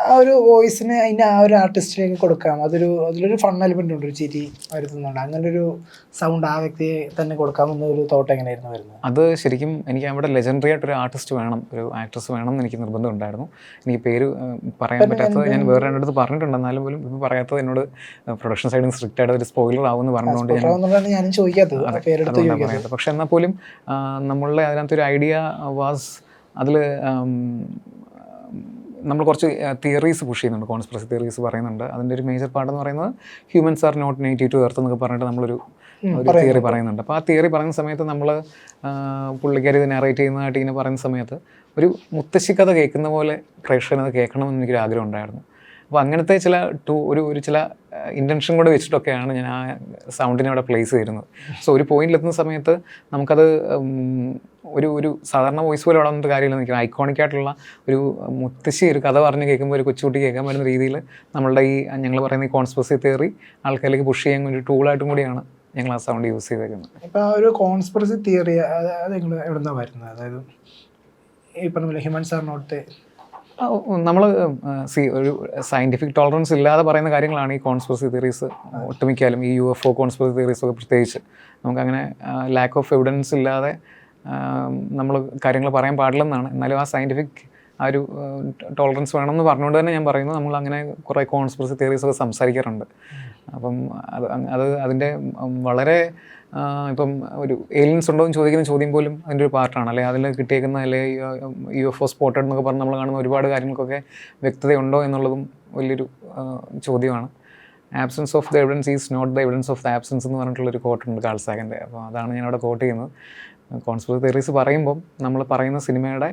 ആ ഒരു വോയിസിന് അതിൻ്റെ ആ ഒരു ആർട്ടിസ്റ്റിലേക്ക് കൊടുക്കാം, അതിലൊരു ഫൺ എലിമെൻ്റ് ഉണ്ട്, ഒരു ചിരി വരുത്തുന്നുണ്ട്. അങ്ങനെ ഒരു സൗണ്ട് ആ വ്യക്തിയെ തന്നെ കൊടുക്കാമെന്നൊരു തോട്ട് എങ്ങനെയായിരുന്നു വരുന്നത്? അത് ശരിക്കും എനിക്ക് അവിടെ ലെജൻഡറി ആയിട്ടൊരു ആർട്ടിസ്റ്റ് വേണം, ഒരു ആക്ട്രസ് വേണം എന്ന് എനിക്ക് നിർബന്ധം ഉണ്ടായിരുന്നു. എനിക്ക് പേര് പറയാൻ പറ്റാത്തത് ഞാൻ വേറെ രണ്ടിടത്ത് പറഞ്ഞിട്ടുണ്ട്, എന്നാലും പോലും ഇപ്പോൾ പറയാത്തത് എന്നോട് പ്രൊഡക്ഷൻ സൈഡിൽ സ്ട്രിക്റ്റ് ആയിട്ട് ഒരു സ്പോയിലർ ആവുമെന്ന് പറഞ്ഞുകൊണ്ട് ഞാനും ചോദിക്കാത്തത്, പറയാത്തത്. പക്ഷെ എന്നാൽ പോലും നമ്മളുടെ അതിനകത്തൊരു ഐഡിയ വാസ്, അതിൽ നമ്മൾ കുറച്ച് തിയറീസ് പുഷ് ചെയ്യുന്നുണ്ട്, കോൺസ്പിറസി തിയറീസ് പറയുന്നുണ്ട്. അതിൻ്റെ ഒരു മേജർ പാർട്ടെന്ന് പറയുന്നത് humans are not native to earth എന്നൊക്കെ പറഞ്ഞിട്ട് നമ്മളൊരു തിയറി പറയുന്നുണ്ട്. അപ്പോൾ ആ തിയറി പറയുന്ന സമയത്ത് നമ്മൾ പുള്ളിക്കാരി ഇത് നാറേറ്റ് ചെയ്യുന്നതായിട്ട് ഇങ്ങനെ പറയുന്ന സമയത്ത് ഒരു മുത്തശ്ശി കഥ കേൾക്കുന്ന പോലെ പ്രേക്ഷകനത് കേൾക്കണമെന്ന് എനിക്കൊരു ആഗ്രഹം ഉണ്ടായിരുന്നു. അപ്പോൾ അങ്ങനത്തെ ചില ഒരു ചില ഇൻറ്റൻഷൻ കൂടെ വെച്ചിട്ടൊക്കെയാണ് ഞാൻ ആ സൗണ്ടിനെ അവിടെ പ്ലേസ് ചെയ്യുന്നത്. സോ ഒരു പോയിന്റിലെത്തുന്ന സമയത്ത് നമുക്കത് ഒരു സാധാരണ വോയിസ് പോലെ അവിടെ വന്നിട്ട് കാര്യമില്ല. എനിക്ക് ഐക്കോണിക് ആയിട്ടുള്ള ഒരു മുത്തശ്ശി ഒരു കഥ പറഞ്ഞ് കേൾക്കുമ്പോൾ ഒരു കൊച്ചുകുട്ടി കേൾക്കാൻ പറ്റുന്ന രീതിയിൽ നമ്മളുടെ ഈ ഞങ്ങൾ പറയുന്ന ഈ കോൺസ്പിറസി തിയറി ആൾക്കാരിലേക്ക് പുഷ് ചെയ്യാൻ ഒരു ടൂളായിട്ടും കൂടിയാണ് ഞങ്ങൾ ആ സൗണ്ട് യൂസ് ചെയ്തേക്കുന്നത്. ഇപ്പോൾ ആ ഒരു കോൺസ്പിറസി തിയറി അത് നിങ്ങൾ എവിടെ നിന്നാണ് വരുന്നത്? അതായത് ഈ പറഞ്ഞ ഹ്യൂമൻസ് ആർ നോട്ട്, നമ്മൾ ഒരു സയൻറ്റിഫിക് ടോളറൻസ് ഇല്ലാതെ പറയുന്ന കാര്യങ്ങളാണ് ഈ കോൺസ്പിറസി തിയറീസ് ഒട്ടുമിക്കാലും. ഈ UFO കോൺസ്പിറസി തിയറീസൊക്കെ പ്രത്യേകിച്ച് നമുക്കങ്ങനെ ലാക്ക് ഓഫ് എവിഡൻസ് ഇല്ലാതെ നമ്മൾ കാര്യങ്ങൾ പറയാൻ പാടില്ലെന്നാണ്. എന്നാലും ആ സയൻറ്റിഫിക് ആ ഒരു ടോളറൻസ് വേണമെന്ന് പറഞ്ഞുകൊണ്ട് തന്നെ ഞാൻ പറയുന്നു, നമ്മൾ അങ്ങനെ കുറേ കോൺസ്പിറസി തിയറീസൊക്കെ സംസാരിക്കാറുണ്ട്. അപ്പം അതിൻ്റെ വളരെ ഇപ്പം ഒരു ഏലിയൻസ് ഉണ്ടോ എന്ന് ചോദിക്കുന്ന ചോദ്യം പോലും അതിൻ്റെ ഒരു പാർട്ടാണ്. അല്ലെങ്കിൽ അതിൽ കിട്ടിയേക്കുന്ന അല്ലെങ്കിൽ UFO സ്പോട്ടഡ് എന്നൊക്കെ പറഞ്ഞ് നമ്മൾ കാണുന്ന ഒരുപാട് കാര്യങ്ങൾക്കൊക്കെ വ്യക്തതയുണ്ടോ എന്നുള്ളതും വലിയൊരു ചോദ്യമാണ്. Absence of the evidence is not the evidence of the absence എന്ന് പറഞ്ഞിട്ടുള്ളൊരു കോട്ടുണ്ട് കാൾ സാഗൻ്റെ. അപ്പോൾ അതാണ് ഞാനവിടെ കോട്ട് ചെയ്യുന്നത്. കോൺസ്പിറസി തിയറീസ് പറയുമ്പം നമ്മൾ പറയുന്ന സിനിമയുടെ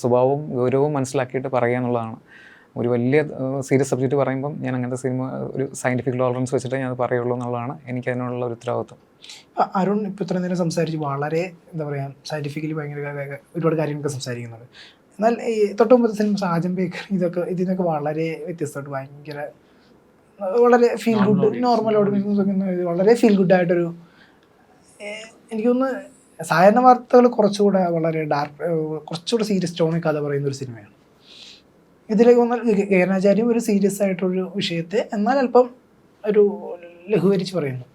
സ്വഭാവവും ഗൗരവവും മനസ്സിലാക്കിയിട്ട് പറയുക എന്നുള്ളതാണ്. ഒരു വലിയ സീരിയസ് സബ്ജക്റ്റ് പറയുമ്പം ഞാൻ അങ്ങനത്തെ സിനിമ ഒരു സയൻറ്റിഫിക് ടോളറൻസ് വെച്ചിട്ട് ഞാൻ പറയുള്ളൂ എന്നുള്ളതാണ് എനിക്ക് അതിനുള്ള ഒരു ഉത്തരവാദിത്വം. അരുൺ ഇപ്പോൾ ഇത്ര നേരം സംസാരിച്ച് വളരെ എന്താ പറയുക സയൻറ്റിഫിക്കലി ഭയങ്കര ഒരുപാട് കാര്യങ്ങളൊക്കെ സംസാരിക്കുന്നുണ്ട്. എന്നാൽ ഈ തൊട്ടുമുമ്പത്തെ സിനിമ സാജൻ ബേക്കർ ഇതിനൊക്കെ വളരെ വ്യത്യസ്തമായിട്ട് ഭയങ്കര വളരെ ഫീൽ ഗുഡ്, നോർമൽ ഓഡിയൻസ് വളരെ ഫീൽ ഗുഡായിട്ടൊരു, എനിക്കൊന്ന് സാധാരണ വാർത്തകൾ കുറച്ചുകൂടെ വളരെ കുറച്ചുകൂടെ സീരിയസ് ടോണിൽ കഥ പറയുന്ന ഒരു സിനിമയാണ്. ഇതിലേക്ക് വന്നാൽ ഗഗനാചാര്യം ഒരു സീരിയസ് ആയിട്ടൊരു വിഷയത്തെ എന്നാൽ അല്പം ഒരു ലഘൂകരിച്ച് പറയുന്നു.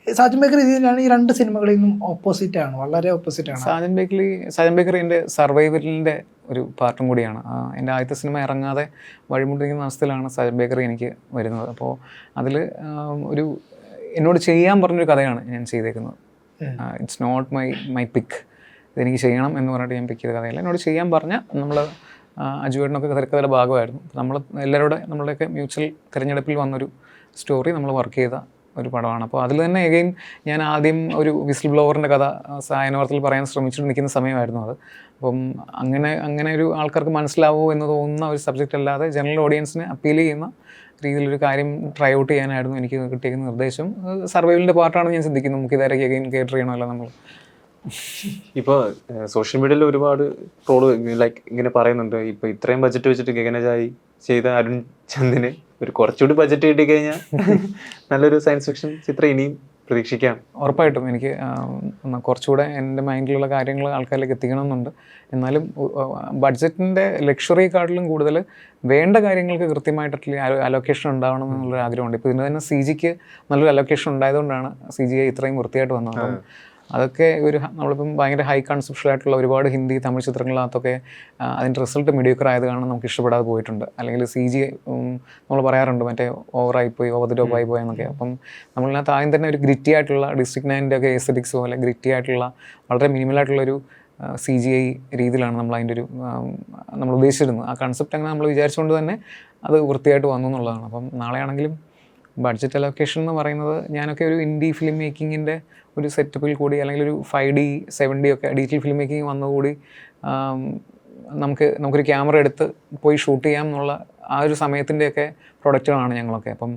സാജൻ ബേക്കറി ഇതിലാണ് ഈ രണ്ട് സിനിമകളിൽ നിന്നും ഓപ്പോസിറ്റാണ്, വളരെ ഓപ്പോസിറ്റാണ്. സാജൻ ബേക്കറി എൻ്റെ സർവൈവലിൻ്റെ ഒരു പാർട്ടും കൂടിയാണ്. എൻ്റെ ആദ്യത്തെ സിനിമ ഇറങ്ങാതെ വഴിമുട്ടിക്കുന്ന അവസ്ഥയിലാണ് സാജൻ ബേക്കറി എനിക്ക് വരുന്നത്. അപ്പോൾ അതിൽ ഒരു എന്നോട് ചെയ്യാൻ പറഞ്ഞൊരു കഥയാണ് ഞാൻ ചെയ്തേക്കുന്നത്. ഇറ്റ്സ് നോട്ട് മൈ പിക്ക്, ഇതെനിക്ക് ചെയ്യണം എന്ന് പറഞ്ഞിട്ട് ഞാൻ പിക്ക് ചെയ്ത കഥയല്ല. എന്നോട് ചെയ്യാൻ പറഞ്ഞ നമ്മൾ അജുവേട്ടനൊക്കെ തിരക്കഥയുടെ ഭാഗമായിരുന്നു. നമ്മൾ നമ്മളുടെയൊക്കെ മ്യൂച്വൽ തിരഞ്ഞെടുപ്പിൽ വന്നൊരു സ്റ്റോറി നമ്മൾ വർക്ക് ചെയ്ത ഒരു പടമാണ്. അപ്പോൾ അതിൽ തന്നെ എഗെയിൻ ഞാൻ ആദ്യം ഒരു വിസിൽ ബ്ലോവറിൻ്റെ കഥ സായനവാർത്തയിൽ പറയാൻ ശ്രമിച്ചിട്ട് നിൽക്കുന്ന സമയമായിരുന്നു അത്. അപ്പം അങ്ങനെ ഒരു ആൾക്കാർക്ക് മനസ്സിലാവുമോ എന്ന് തോന്നുന്ന ഒരു സബ്ജക്റ്റ് അല്ലാതെ ജനറൽ ഓഡിയൻസിന് അപ്പീൽ ചെയ്യുന്ന രീതിയിലൊരു കാര്യം ട്രൈ ഔട്ട് ചെയ്യാനായിരുന്നു എനിക്ക് കിട്ടിയിരിക്കുന്ന നിർദ്ദേശം. സർവൈവലിൻ്റെ പാർട്ടാണെന്ന് ഞാൻ ചിന്തിക്കുന്നു. മുഖ്യധാരയ്ക്ക് എഗെയിൻ കേറ്റർ ചെയ്യണമല്ലോ നമ്മൾ. ഇപ്പോൾ സോഷ്യൽ മീഡിയയിൽ ഒരുപാട് ട്രോള് ലൈക്ക് ഇങ്ങനെ പറയുന്നുണ്ട്, ഇപ്പോൾ ഇത്രയും ബഡ്ജറ്റ് വെച്ചിട്ട് ഗഗനചാരി ചെയ്ത അരുൺ ചന്ദിന് ഒരു കുറച്ചുകൂടി ബഡ്ജറ്റ് കിട്ടിക്കഴിഞ്ഞാൽ നല്ലൊരു സയൻസ് ഫിക്ഷൻ ചിത്രം ഇനിയും പ്രതീക്ഷിക്കാം. ഉറപ്പായിട്ടും എനിക്ക് കുറച്ചുകൂടെ എൻ്റെ മൈൻഡിലുള്ള കാര്യങ്ങൾ ആൾക്കാരിലേക്ക് എത്തിക്കണമെന്നുണ്ട്. എന്നാലും ബഡ്ജറ്റിൻ്റെ ലക്ഷറിയെക്കാട്ടിലും കൂടുതൽ വേണ്ട കാര്യങ്ങൾക്ക് കൃത്യമായിട്ടുള്ള അലോക്കേഷൻ ഉണ്ടാവണം എന്നുള്ളൊരു ആഗ്രഹമുണ്ട്. ഇപ്പോൾ ഇതിന് തന്നെ CGക്ക് നല്ലൊരു അലോക്കേഷൻ ഉണ്ടായതുകൊണ്ടാണ് CGI ഇത്രയും വൃത്തിയായിട്ട് വന്നത്. അപ്പം അതൊക്കെ നമ്മളിപ്പം ഭയങ്കര ഹൈ കൺസെപ്ഷ്യൽ ആയിട്ടുള്ള ഒരുപാട് ഹിന്ദി തമിഴ് ചിത്രങ്ങളിനകത്തൊക്കെ അതിൻ്റെ റിസൾട്ട് മീഡിയോക്കർ ആയത് കാരണം നമുക്ക് ഇഷ്ടപ്പെടാതെ പോയിട്ടുണ്ട്. അല്ലെങ്കിൽ CG നമ്മൾ പറയാറുണ്ട് മറ്റേ ഓവറായിപ്പോയി, ഓവർ ദി ടോപ്പ് ആയിപ്പോയി എന്നൊക്കെ. അപ്പം നമ്മളിനകത്ത് ആദ്യം തന്നെ ഒരു ഗ്രിറ്റി ആയിട്ടുള്ള District 9 ഒക്കെ എസ്തെറ്റിക്സ് പോലെ ഗ്രിറ്റി ആയിട്ടുള്ള വളരെ മിനിമലായിട്ടുള്ളൊരു CGI രീതിയിലാണ് നമ്മൾ അതിൻ്റെ ഒരു നമ്മൾ ഉദ്ദേശിച്ചിരുന്നത്. ആ കൺസെപ്റ്റ് അങ്ങനെ നമ്മൾ വിചാരിച്ചുകൊണ്ട് തന്നെ അത് വൃത്തിയായിട്ട് വന്നു എന്നുള്ളതാണ്. അപ്പം നാളെയാണെങ്കിലും ബഡ്ജറ്റ് അലോക്കേഷൻ എന്ന് പറയുന്നത് ഞാനൊക്കെ ഒരു ഇൻഡി ഫിലിം മേക്കിങ്ങിൻ്റെ ഒരു സെറ്റപ്പിൽ കൂടി അല്ലെങ്കിൽ ഒരു 5D 7D ഒക്കെ ഡിജിറ്റൽ ഫിലിം മേക്കിംഗ് വന്നുകൂടി നമുക്കൊരു ക്യാമറ എടുത്ത് പോയി ഷൂട്ട് ചെയ്യാം എന്നുള്ള ആ ഒരു സമയത്തിൻ്റെയൊക്കെ പ്രൊഡക്റ്റുകളാണ് ഞങ്ങളൊക്കെ. അപ്പം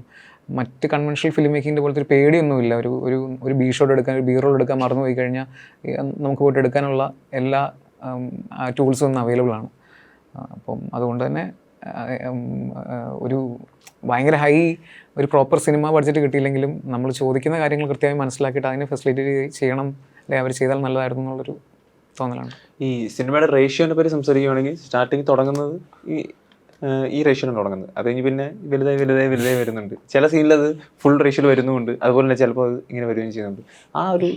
മറ്റ് കൺവെൻഷണൽ ഫിലിം മേക്കിങ്ങിൻ്റെ പോലത്തെ ഒരു പേടിയൊന്നുമില്ല. ഒരു ബി ഷോട്ട് എടുക്കാൻ, ഒരു ബി റോൾ എടുക്കാൻ മറന്നു പോയി കഴിഞ്ഞാൽ നമുക്ക് പോയിട്ട് എടുക്കാനുള്ള എല്ലാ ടൂൾസും ഇന്ന് അവൈലബിൾ ആണ്. അപ്പം അതുകൊണ്ട് തന്നെ ഒരു ഭയങ്കര ഒരു പ്രോപ്പർ സിനിമ ബഡ്ജറ്റ് കിട്ടിയില്ലെങ്കിലും നമ്മൾ ചോദിക്കുന്ന കാര്യങ്ങൾ കൃത്യമായി മനസ്സിലാക്കിയിട്ട് അതിനെ ഫെസിലിറ്റേറ്റ് ചെയ്യണം, അല്ലെങ്കിൽ അവർ ചെയ്താൽ നല്ലതായിരുന്നു എന്നുള്ളൊരു തോന്നലാണ്. ഈ സിനിമയുടെ റേഷ്യോനെ പറ്റി സംസാരിക്കുകയാണെങ്കിൽ സ്റ്റാർട്ടിങ് തുടങ്ങുന്നത് ഈ റേഷ്യോയാണ് തുടങ്ങുന്നത്. അത് കഴിഞ്ഞ് പിന്നെ വലുതായി വരുന്നുണ്ട്. ചില സീനിൽ അത് ഫുൾ റേഷ്യോയിൽ വരുന്നുമുണ്ട്, അതുപോലെ തന്നെ ചിലപ്പോൾ അത് ഇങ്ങനെ വരികയും ചെയ്യുന്നുണ്ട്. ആ ഒരു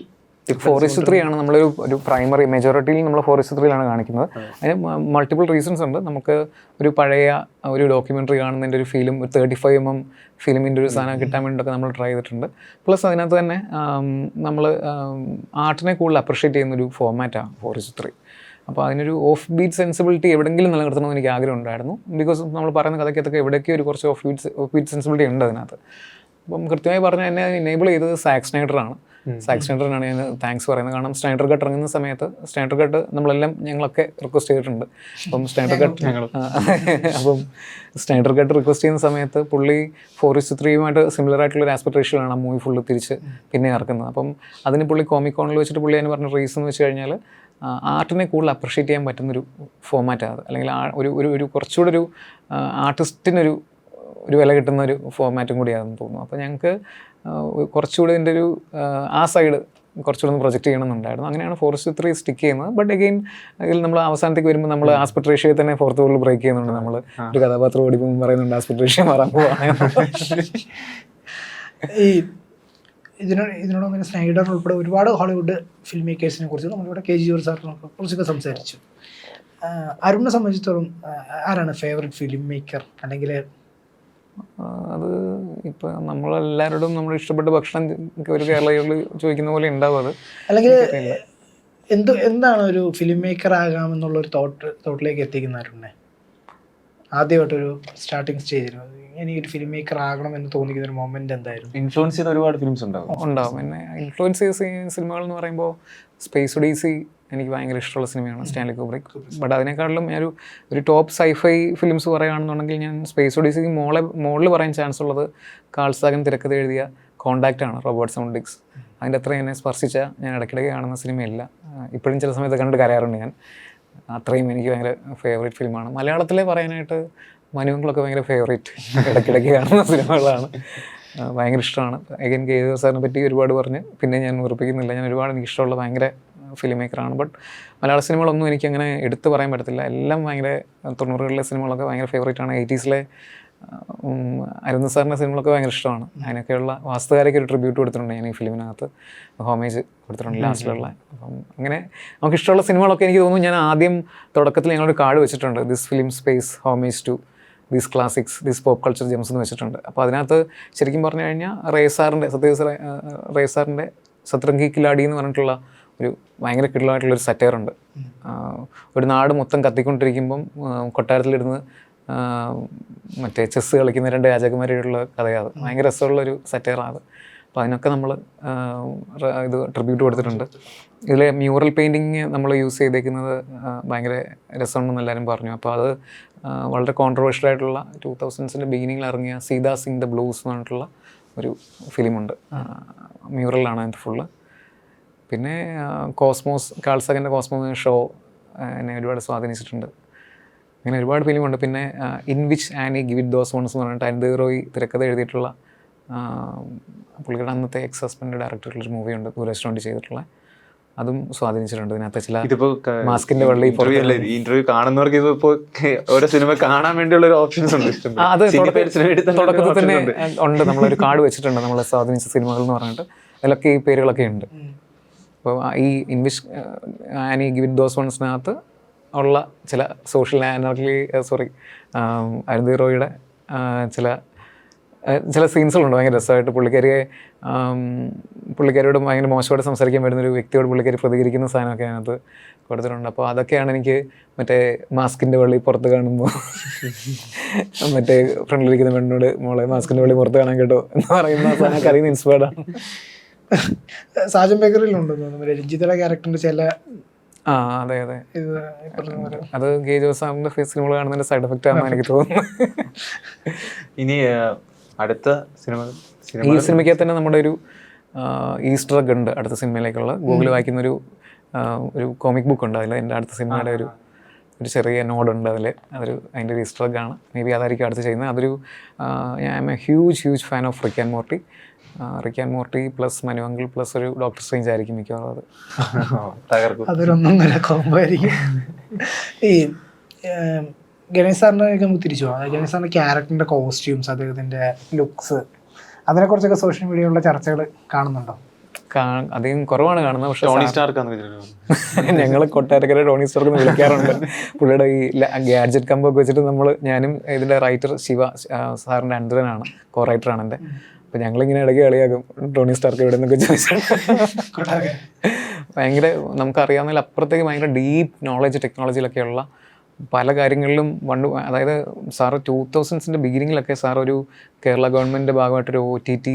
4:3 ആണ് നമ്മളൊരു പ്രൈമറി മെജോറിറ്റിയിൽ നമ്മൾ 4:3 കാണിക്കുന്നത്. അതിന് മൾട്ടിപ്പിൾ റീസൺസ് ഉണ്ട്. നമുക്ക് ഒരു പഴയ ഒരു ഡോക്യുമെൻ്ററി കാണുന്നതിൻ്റെ ഒരു ഫീലും ഒരു 35mm ഫിലിമിൻ്റെ ഒരു സാധനം കിട്ടാൻ വേണ്ടിയിട്ടൊക്കെ നമ്മൾ ട്രൈ ചെയ്തിട്ടുണ്ട്. പ്ലസ് അതിനകത്ത് തന്നെ നമ്മൾ ആർട്ടിനെ കൂടുതൽ അപ്രിഷ്യേറ്റ് ചെയ്യുന്നൊരു ഫോർമാറ്റാണ് 4:3. അപ്പോൾ അതിനൊരു ഓഫ് ബീറ്റ് സെൻസിബിലിറ്റി എവിടെയെങ്കിലും നിലനിർത്തണമെന്ന് എനിക്ക് ആഗ്രഹം ഉണ്ടായിരുന്നു. ബിക്കോസ് നമ്മൾ പറയുന്ന കഥയ്ക്കകത്തൊക്കെ എവിടെയൊക്കെ ഒരു കുറച്ച് ഓഫ് ബീറ്റ് സെൻസിബിലിറ്റി ഉണ്ട് അതിനകത്ത്. അപ്പം കൃത്യമായി പറഞ്ഞാൽ എന്നെ എനേബിൾ ചെയ്തത് സാക് സ്നൈഡറാണ്. സാക് സ്നൈഡറിനാണ് ഞാൻ താങ്ക്സ് പറയുന്നത്. കാരണം സ്നൈഡർ കട്ട് ഇറങ്ങുന്ന സമയത്ത് സ്നൈഡർ കട്ട് ഞങ്ങളൊക്കെ റിക്വസ്റ്റ് ചെയ്തിട്ടുണ്ട്. അപ്പം സ്നൈഡർ കട്ട് റിക്വസ്റ്റ് ചെയ്യുന്ന സമയത്ത് പുള്ളി 4:3 സിമിലർ ആയിട്ടുള്ളൊരു ആസ്പെക്ട് റേഷ്യോയിലാണ് ആ മൂവി ഫുള്ള് തിരിച്ച് പിന്നെ ഇറക്കുന്നത്. അപ്പം അതിന് പുള്ളി കോമിക്കോണിൽ വെച്ചിട്ട് പുള്ളി അതിന് പറഞ്ഞ റീസൺ എന്ന് വെച്ച് കഴിഞ്ഞാൽ ആർട്ടിനെ കൂടുതൽ അപ്രിഷ്യേറ്റ് ചെയ്യാൻ പറ്റുന്നൊരു ഫോർമാറ്റാണ് അത്. അല്ലെങ്കിൽ ഒരു കുറച്ചുകൂടെ ഒരു ആർട്ടിസ്റ്റിനൊരു വില കിട്ടുന്ന ഒരു ഫോർമാറ്റും കൂടിയാണെന്ന് തോന്നുന്നു. അപ്പോൾ ഞങ്ങൾക്ക് കുറച്ചുകൂടി ഇതിൻ്റെ ആ സൈഡ് കുറച്ചുകൂടെ ഒന്ന് പ്രൊജക്റ്റ് ചെയ്യണമെന്നുണ്ടായിരുന്നു. അങ്ങനെയാണ് 4:3 സ്റ്റിക്ക് ചെയ്യുന്നത്. ബട്ട് അഗെയിൻ ഇതിൽ നമ്മൾ അവസാനത്തേക്ക് വരുമ്പോൾ നമ്മൾ ആസ്പെക്ട് റേഷ്യോയിൽ തന്നെ 4th വോളിൽ ബ്രേക്ക് ചെയ്യുന്നുണ്ട്. നമ്മൾ ഒരു കഥാപാത്രം ഓടിപ്പോൾ പറയുന്നുണ്ട് ആസ്പെക്ട് റേഷ്യോ മാറാൻ പോവാണ്. ഈ ഇതിനോടൊപ്പം സ്നൈഡർ ഉൾപ്പെടെ ഒരുപാട് ഹോളിവുഡ് ഫിലിം മേക്കേഴ്സിനെ കുറിച്ച് നമ്മളിവിടെ KG ജോർജ് സാറിനെ കുറിച്ചൊക്കെ സംസാരിച്ചു. അരുണിനെ സംബന്ധിച്ചിടത്തോളം ആരാണ് ഫേവറേറ്റ് ഫിലിം മേക്കർ? അല്ലെങ്കിൽ അത് ഇപ്പോൾ നമ്മളെല്ലാവരോടും നമ്മൾ ഇഷ്ടപ്പെട്ട ഭക്ഷണം ഒരു കേരളീയരോട് ചോദിക്കുന്ന പോലെ ഉണ്ടാവും. അത് അല്ലെങ്കിൽ എന്താണ് ഒരു ഫിലിം മേക്കർ ആകാമെന്നുള്ളൊരു തോട്ടിലേക്ക് എത്തിക്കുന്നവരുണ്ടേ? ആദ്യമായിട്ടൊരു സ്റ്റാർട്ടിങ് സ്റ്റേജിൽ എനിക്കൊരു ഫിലിം മേക്കർ ആകണം എന്ന് തോന്നിക്കുന്ന ഒരു മൊമെന്റ് എന്തായിരുന്നു? ഇൻഫ്ലുവൻസ് ചെയ്ത ഒരുപാട് ഫിലിംസ് ഉണ്ടാവും. എന്നെ ഇൻഫ്ലുവൻസ് ചെയ്ത സിനിമകൾ എന്ന് പറയുമ്പോൾ സ്പേസ് ഒഡീസി എനിക്ക് ഭയങ്കര ഇഷ്ടമുള്ള സിനിമയാണ്, സ്റ്റാൻലി കുബ്രിക്. ബട്ട് അതിനേക്കാളും ഒരു ടോപ്പ് സൈഫൈ ഫിലിംസ് പറയുകയാണെന്നുണ്ടെങ്കിൽ ഞാൻ സ്പേസ് ഒഡീസിക്ക് മുകളിൽ പറയാൻ ചാൻസ് ഉള്ളത് കാൾ സാഗൻ തിരക്കഥ എഴുതിയ കോണ്ടാക്റ്റാണ്, റോബർട്ട് സൗണ്ടിക്സ്. അതിൻ്റെ അത്രയും എന്നെ സ്പർശിച്ച ഞാൻ ഇടയ്ക്കിടയ്ക്ക് കാണുന്ന സിനിമയില്ല. ഇപ്പോഴും ചില സമയത്ത് കണ്ടിട്ട് കരയാറുണ്ട് ഞാൻ. അത്രയും എനിക്ക് ഭയങ്കര ഫേവറേറ്റ് ഫിലിമാണ്. മലയാളത്തിലെ പറയാനായിട്ട് മനുവങ്ങളൊക്കെ ഭയങ്കര ഫേവറേറ്റ് ഇടയ്ക്കിടയ്ക്ക് കാണുന്ന സിനിമകളാണ്. ഭയങ്കര ഇഷ്ടമാണ്. അഗൈൻ KG ജോർജ് സാറിനെ പറ്റി ഒരുപാട് പറഞ്ഞ് പിന്നെ ഞാൻ ഉറപ്പിക്കുന്നില്ല. ഞാൻ ഒരുപാട് എനിക്ക് ഇഷ്ടമുള്ള ഭയങ്കര ഫിലിം മേക്കറാണ്. ബട്ട് മലയാള സിനിമകളൊന്നും എനിക്കങ്ങനെ എടുത്ത് പറയാൻ പറ്റത്തില്ല. എല്ലാം ഭയങ്കര 90കളിലെ സിനിമകളൊക്കെ ഭയങ്കര ഫേവറേറ്റാണ്. 80s അരുൺ സാറിൻ്റെ സിനിമകളൊക്കെ ഭയങ്കര ഇഷ്ടമാണ്. അതിനൊക്കെയുള്ള വാസ്തുകാരൊക്കെ ഒരു ട്രിബ്യൂട്ട് കൊടുത്തിട്ടുണ്ട് ഞാൻ ഈ ഫിലിമിനകത്ത്, ഹോമേജ് കൊടുത്തിട്ടുണ്ട് ലാസ്റ്റിലുള്ള. അപ്പം അങ്ങനെ നമുക്ക് ഇഷ്ടമുള്ള സിനിമകളൊക്കെ എനിക്ക് തോന്നുന്നു ഞാൻ ആദ്യം തുടക്കത്തിൽ ഞങ്ങളൊരു കാർഡ് വെച്ചിട്ടുണ്ട്, this film pays homage to these classics, these pop culture gems എന്ന് വെച്ചിട്ടുണ്ട്. അപ്പോൾ അതിനകത്ത് ശരിക്കും പറഞ്ഞു കഴിഞ്ഞാൽ റേസാറിൻ്റെ സത്രംഗി കിലാടി എന്ന് പറഞ്ഞിട്ടുള്ള ഒരു ഭയങ്കര കിടലായിട്ടുള്ളൊരു സറ്റയറുണ്ട്. ഒരു നാട് മൊത്തം കത്തിക്കൊണ്ടിരിക്കുമ്പം കൊട്ടാരത്തിലിരുന്ന് മറ്റേ ചെസ്സ് കളിക്കുന്ന 2 രാജകുമാരിയുള്ള കഥയാണ്. ഭയങ്കര രസമുള്ളൊരു സറ്റയറാണ്. അപ്പോൾ അതിനൊക്കെ നമ്മൾ ഇത് ട്രിബ്യൂട്ട് കൊടുത്തിട്ടുണ്ട്. ഇതിലെ മ്യൂറൽ പെയിൻറ്റിങ് നമ്മൾ യൂസ് ചെയ്തേക്കുന്നത് ഭയങ്കര രസമുണ്ടെന്ന് എല്ലാവരും പറഞ്ഞു. അപ്പോൾ അത് വളരെ കോൺട്രവേഴ്ഷ്യൽ ആയിട്ടുള്ള 2000s ബിഗിനിങ്ങിൽ ഇറങ്ങിയ സീതാ സിംഗ് ദ ബ്ലൂസ് എന്ന് പറഞ്ഞിട്ടുള്ള ഒരു ഫിലിമുണ്ട്. മ്യൂറലാണ് അതിൻ്റെ ഫുള്ള്. പിന്നെ കോസ്മോസ്, കാൾ സാഗൻ്റെ കോസ്മോസ് ഷോ എന്നെ ഒരുപാട് സ്വാധീനിച്ചിട്ടുണ്ട്. അങ്ങനെ ഒരുപാട് ഫിലിമുണ്ട്. പിന്നെ in which Annie give it those ones എന്ന് പറഞ്ഞിട്ട് അരുന്ധതി റോയ് തിരക്കഥ എഴുതിയിട്ടുള്ള പുള്ളിയുടെ അന്നത്തെ എക്സ് ഹസ്ബൻഡ് ഡയറക്ടറുള്ളൊരു മൂവിയുണ്ട്, ദൂരദർശൻ വേണ്ടി ചെയ്തിട്ടുള്ള. അതും സ്വാധീനിച്ചിട്ടുണ്ട്. ഇതിനകത്ത് ചില മാസ്കിന്റെ വള്ളി ഇന്റർവ്യൂ കാണുന്നവർക്ക് ഇതിപ്പോ ഓരോ സിനിമ കാണാൻ വേണ്ടിയുള്ള ഒരു ഓപ്ഷൻസ് ഉണ്ട്. അത് തുടക്കത്തിൽ തന്നെ ഉണ്ട്. നമ്മളൊരു കാർഡ് വെച്ചിട്ടുണ്ട് നമ്മളെ സ്വാധീനിച്ച സിനിമകൾ എന്ന് പറഞ്ഞിട്ട്. അതിലൊക്കെ ഈ പേരുകളൊക്കെ ഉണ്ട്. അപ്പോൾ ഈ ഇൻവിഷ് ആനി ഗിവ് ഇറ്റ് ദോസ് വൺസിനകത്ത് ഉള്ള ചില സോഷ്യൽ അരുന്ധതി റോയിയുടെ ചില ചില സീൻസുകളുണ്ട് ഭയങ്കര രസമായിട്ട് പുള്ളിക്കാരിയോട് ഭയങ്കര മോശമായിട്ട് സംസാരിക്കാൻ വരുന്നൊരു വ്യക്തിയോട് പുള്ളിക്കാരി പ്രതികരിക്കുന്ന സാധനമൊക്കെ അതിനകത്ത് കൊടുത്തിട്ടുണ്ട്. അപ്പോൾ അതൊക്കെയാണ് എനിക്ക് മറ്റേ മാസ്കിൻ്റെ വള്ളി പുറത്ത് കാണുമ്പോൾ മറ്റേ ഫ്രണ്ടിലിരിക്കുന്ന പെണ്ണോട് മോളെ മാസ്കിൻ്റെ വള്ളി പുറത്ത് കാണാൻ കേട്ടോ എന്ന് പറയുന്ന സാധനമൊക്കെ അറിയുന്ന ഇൻസ്പയർഡാണ്. സാജൻ ബേക്കറിയിലുണ്ടെന്ന് തോന്നുന്നു രഞ്ജിതയുടെ ക്യാരക്ടറിന്റെ ചില അതെ അത് കെ ജോസാറിന്റെ സിനിമകൾ കാണുന്നതിന്റെ സൈഡ് എഫക്റ്റ് ആണെന്ന് എനിക്ക് തോന്നുന്നു. ഇനി അടുത്ത സിനിമ ഈ സിനിമയ്ക്കകത്ത് തന്നെ നമ്മുടെ ഒരു ഈസ്റ്റർ എഗ് ഉണ്ട് അടുത്ത സിനിമയിലേക്കുള്ള. ഗൂഗിൾ വായിക്കുന്നൊരു കോമിക് ബുക്ക് ഉണ്ട്, അതിൽ എൻ്റെ അടുത്ത സിനിമയുടെ ഒരു ചെറിയ നോഡുണ്ട് അതിൻ്റെ ഒരു ഈസ്റ്റർ എഗ് ആണ്. മേ ബി അതായിരിക്കും അടുത്ത് ചെയ്യുന്നത്. I am a huge fan of Rick and Morty plus മനുവങ്കിൾ പ്ലസ് ഒരു ഡോക്ടർ സ്ട്രേഞ്ച് ആയിരിക്കും മിക്കവാറും അത്. അതൊരൊന്നൊന്നര കോംബോ ആയിരിക്കും. ഈ ഗണേഷ് സാറിൻ്റെ നമുക്ക് തിരിച്ചു പോകാം. ഗണേഷ് സാറിൻ്റെ ക്യാരക്ടറിൻ്റെ കോസ്റ്റ്യൂംസ്, അദ്ദേഹത്തിൻ്റെ ലുക്സ്, അതിനെക്കുറിച്ചൊക്കെ സോഷ്യൽ മീഡിയയിലുള്ള ചർച്ചകൾ കാണുന്നുണ്ടോ? അധികം കുറവാണ് കാണുന്നത്. പക്ഷേ ടോണി സ്റ്റാർക്ക് ഞങ്ങൾ കൊട്ടാരക്കര ടോണി സ്റ്റാർക്ക് വിളിക്കാറുണ്ട്. പുള്ളിയുടെ ഈ ഗാഡ്ജറ്റ് കമ്പൊക്കെ വെച്ചിട്ട് ഞാനും ഇതിൻ്റെ റൈറ്റർ ശിവ സാറിൻ്റെ അന്തരനാണ്, കോ റൈറ്ററാണ് എൻ്റെ. അപ്പം ഞങ്ങളിങ്ങനെ ഇടയ്ക്ക് കളിയാക്കും ടോണി സ്റ്റാർക്ക് ഇവിടെ നിന്നൊക്കെ ചോദിച്ചാൽ. ഭയങ്കര നമുക്കറിയാവുന്നതിൽ അപ്പുറത്തേക്ക് ഭയങ്കര ഡീപ്പ് നോളജ് ടെക്നോളജിയിലൊക്കെയുള്ള പല കാര്യങ്ങളിലും അതായത് സാറ് 2000s ബിഗിനിങ്ങിലൊക്കെ സാർ ഒരു കേരള ഗവൺമെൻറ്റിൻ്റെ ഭാഗമായിട്ടൊരു OTT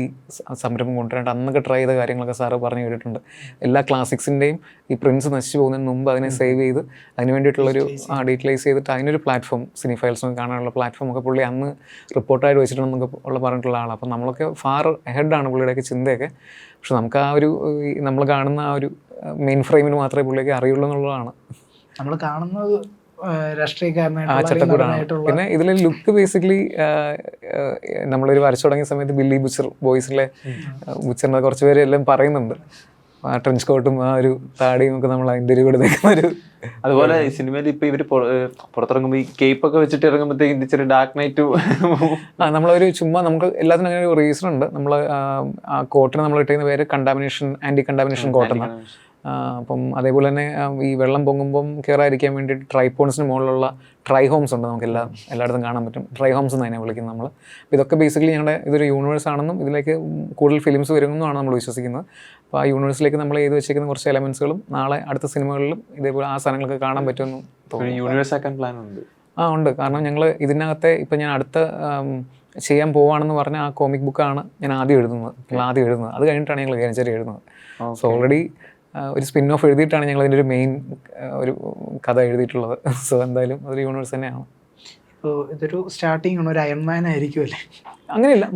സംരംഭം കൊണ്ടുവരാനായിട്ട് അന്നൊക്കെ ട്രൈ ചെയ്ത കാര്യങ്ങളൊക്കെ സാറ് പറഞ്ഞു കേട്ടിട്ടുണ്ട്. എല്ലാ ക്ലാസിക്സിൻ്റെയും ഈ പ്രിൻസ് നശിച്ചു പോകുന്നതിന് മുമ്പ് അതിനെ സേവ് ചെയ്ത് അതിന് വേണ്ടിയിട്ടുള്ളൊരു ഡീറ്റലൈസ് ചെയ്തിട്ട് അതിനൊരു പ്ലാറ്റ്ഫോം സിനിഫൈൽസിനൊക്കെ കാണാനുള്ള പ്ലാറ്റ്ഫോം ഒക്കെ പുള്ളി അന്ന് റിപ്പോർട്ടായിട്ട് വെച്ചിട്ടുണ്ടെന്നൊക്കെ പറഞ്ഞിട്ടുള്ള ആളാണ്. അപ്പം നമ്മളൊക്കെ ഫാർ ഹെഡാണ് പുള്ളിയുടെയൊക്കെ ചിന്തയൊക്കെ. പക്ഷെ നമുക്ക് നമ്മൾ കാണുന്ന ആ ഒരു മെയിൻ ഫ്രെയിമിന് മാത്രമേ പുള്ളിയൊക്കെ അറിയുള്ളൂ എന്നുള്ളതാണ്. നമ്മൾ കാണുന്നത് ചട്ടക്കൂടാണ്. പിന്നെ ഇതിലെ ലുക്ക് ബേസിക്കലി നമ്മളൊരു വരച്ചു തുടങ്ങിയ സമയത്ത് ബില്ലി ബുച്ചർ ബോയ്സിലെ ബുച്ചറിനെ കുറച്ച് പേര് എല്ലാം പറയുന്നുണ്ട്. ട്രെഞ്ച് കോട്ടും ആ ഒരു താടിയും ഒക്കെ നമ്മൾ അതിൻ്റെ കൂടെ നിൽക്കുന്ന ഒരു. അതുപോലെ ഈ സിനിമയിൽ ഇപ്പൊ ഇവര് പുറത്തിറങ്ങുമ്പോൾ ഈ കേപ്പ് ഒക്കെ വെച്ചിട്ട് ഇറങ്ങുമ്പോഴത്തേക്ക് ഇച്ചിരി ഡാർക്ക് നൈറ്റ് നമ്മളൊരു ചുമ്മാ നമുക്ക് എല്ലാത്തിനും അങ്ങനെ ഒരു റീസൺ ഉണ്ട്. നമ്മൾ ആ കോട്ടിന് നമ്മൾ ഇട്ടിരുന്ന പേര് ആന്റി കണ്ടാമിനേഷൻ കോട്ടെന്നാണ്. അപ്പം അതേപോലെ തന്നെ ഈ വെള്ളം പൊങ്ങുമ്പം കയറാതിരിക്കാൻ വേണ്ടിയിട്ട് ട്രൈപോൺസിന് മുകളിലുള്ള ട്രൈ ഹോംസ് ഉണ്ട്, നമുക്ക് എല്ലായിടത്തും കാണാൻ പറ്റും. ട്രൈ ഹോംസ് എന്ന് തന്നെ വിളിക്കുന്നത് നമ്മൾ. അപ്പോൾ ഇതൊക്കെ ബേസിക്കലി ഞങ്ങളുടെ ഇതൊരു യൂണിവേഴ്സ് ആണെന്നും ഇതിലേക്ക് കൂടുതൽ ഫിലിംസ് വരുമെന്നുമാണ് നമ്മൾ വിശ്വസിക്കുന്നത്. അപ്പോൾ ആ യൂണിവേഴ്സിലേക്ക് നമ്മൾ ചെയ്ത് വെച്ചേക്കുന്ന കുറച്ച് എലമെൻസുകളും നാളെ അടുത്ത സിനിമകളിലും ഇതേപോലെ ആ സാധനങ്ങളൊക്കെ കാണാൻ പറ്റുമെന്ന് തോന്നുന്നു. യൂണിവേഴ്സ് ആക്കാൻ പ്ലാൻ ഉണ്ട്. ഉണ്ട്. കാരണം ഞങ്ങൾ ഇതിനകത്തെ ഇപ്പം ഞാൻ അടുത്ത ചെയ്യാൻ പോവുകയാണെന്ന് പറഞ്ഞ ആ കോമിക് ബുക്കാണ് ഞാൻ ആദ്യം എഴുതുന്നത്. അത് കഴിഞ്ഞിട്ടാണ് ഞങ്ങൾ കേരളച്ചേരി എഴുതുന്നത്. സോ ഓൾറെഡി ഒരു സ്പിൻ ഓഫ് എഴുതിയിട്ടാണ് ഞങ്ങൾ അതിൻ്റെ ഒരു മെയിൻ ഒരു കഥ എഴുതിയിട്ടുള്ളത്. സോ എന്തായാലും അതൊരു യൂണിവേഴ്സ് തന്നെയാണ്. ഇപ്പോൾ ഇതൊരു സ്റ്റാർട്ടിങ് ആണ്, ഒരു അയൺമാൻ ആയിരിക്കും അല്ലേ? അങ്ങനെയില്ല,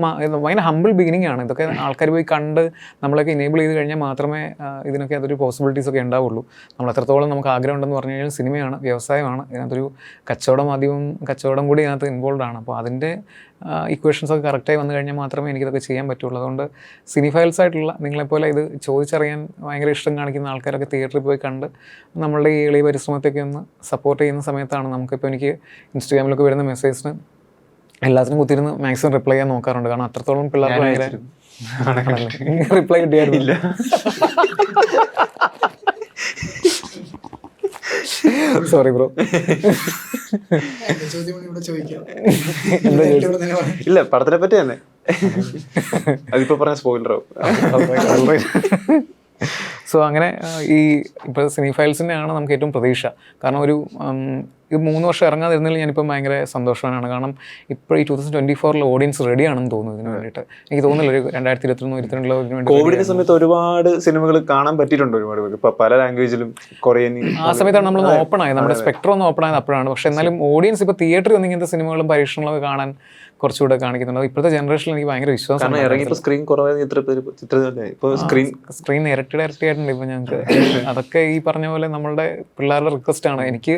ഭയങ്കര ഹമ്പിൾ ബിഗിനിങ് ആണ്. ഇതൊക്കെ ആൾക്കാർ പോയി കണ്ട് നമ്മളൊക്കെ ഇനേബിൾ ചെയ്ത് കഴിഞ്ഞാൽ മാത്രമേ ഇതിനൊക്കെ അതൊരു പോസിബിലിറ്റീസ് ഒക്കെ ഉണ്ടാവുള്ളൂ. നമ്മൾ എത്രത്തോളം നമുക്ക് ആഗ്രഹം ഉണ്ടെന്ന് പറഞ്ഞു കഴിഞ്ഞാൽ സിനിമയാണ്, വ്യവസായമാണ്, ഇതിനകത്തൊരു കച്ചവടം കൂടി ഇതിനകത്ത് ഇൻവോൾവ് ആണ്. അപ്പോൾ അതിൻ്റെ ഇക്വേഷൻസ് ഒക്കെ കറക്റ്റായി വന്നു കഴിഞ്ഞാൽ മാത്രമേ എനിക്കിതൊക്കെ ചെയ്യാൻ പറ്റുള്ളൂ. അതുകൊണ്ട് സിനിഫൈൽസ് ആയിട്ടുള്ള നിങ്ങളെപ്പോലെ ഇത് ചോദിച്ചറിയാൻ ഭയങ്കര ഇഷ്ടം കാണിക്കുന്ന ആൾക്കാരൊക്കെ തിയേറ്ററിൽ പോയി കണ്ട് നമ്മളുടെ ഈ എളിയ പരിശ്രമത്തൊക്കെ ഒന്ന് സപ്പോർട്ട് ചെയ്യുന്ന സമയത്താണ് നമുക്കിപ്പോൾ എനിക്ക് ഇൻസ്റ്റാഗ്രാമിലൊക്കെ വരുന്ന മെസ്സേജിന് എല്ലാത്തിനും കുത്തിരുന്ന് മാക്സിമം റിപ്ലൈ ചെയ്യാൻ നോക്കാറുണ്ട്. കാരണം അത്രത്തോളം പിള്ളേർക്ക് ഭയങ്കര റിപ്ലൈ കിട്ടിയായിരുന്നില്ല. Sorry bro. ഇല്ല, പടത്തിനെ പറ്റി തന്നെ അതിപ്പോ പറഞ്ഞ സ്പോയിലറോ. സോ അങ്ങനെ ഈ ഇപ്പോൾ സിനിഫൈൽസിൻ്റെ ആണ് നമുക്ക് ഏറ്റവും പ്രതീക്ഷ. കാരണം ഇത് 3 വർഷം ഇറങ്ങാതിരുന്നതിൽ ഞാനിപ്പം ഭയങ്കര സന്തോഷവാനാണ്. കാരണം ഇപ്പോൾ ഈ 2024 ഓഡിയൻസ് റെഡി ആണെന്ന് തോന്നുന്നു ഇതിന് വേണ്ടിയിട്ട്. എനിക്ക് തോന്നുന്നില്ല ഒരു 2021-22 കോവിഡിന്റെ സമയത്ത് ഒരുപാട് സിനിമകൾ കാണാൻ പറ്റിയിട്ടുണ്ട്. ഒരുപാട് ഇപ്പൊ പല ലാംഗ്വേജിലും കൊറിയൻ. ആ സമയത്താണ് നമ്മളൊന്ന് ഓപ്പൺ ആയത്, നമ്മുടെ സ്പെക്ട്രം ഒന്ന് ഓപ്പൺ ആയത് അപ്പോഴാണ്. പക്ഷെ എന്നാലും ഓഡിയൻസ് ഇപ്പോൾ തിയേറ്ററിൽ വന്ന് ഇങ്ങനത്തെ സിനിമകളും പരീക്ഷണങ്ങളൊക്കെ കാണാൻ കുറച്ചുകൂടെ കാണിക്കുന്നുണ്ട്. ഇപ്പോഴത്തെ ജനറേഷനിൽ എനിക്ക് ഭയങ്കര വിശ്വാസം. സ്ക്രീൻ ഇരട്ടിയായിട്ടുണ്ട് ഇപ്പം ഞങ്ങൾക്ക്. അതൊക്കെ ഈ പറഞ്ഞ പോലെ നമ്മളുടെ പിള്ളേരുടെ റിക്വസ്റ്റ് ആണ്. എനിക്ക്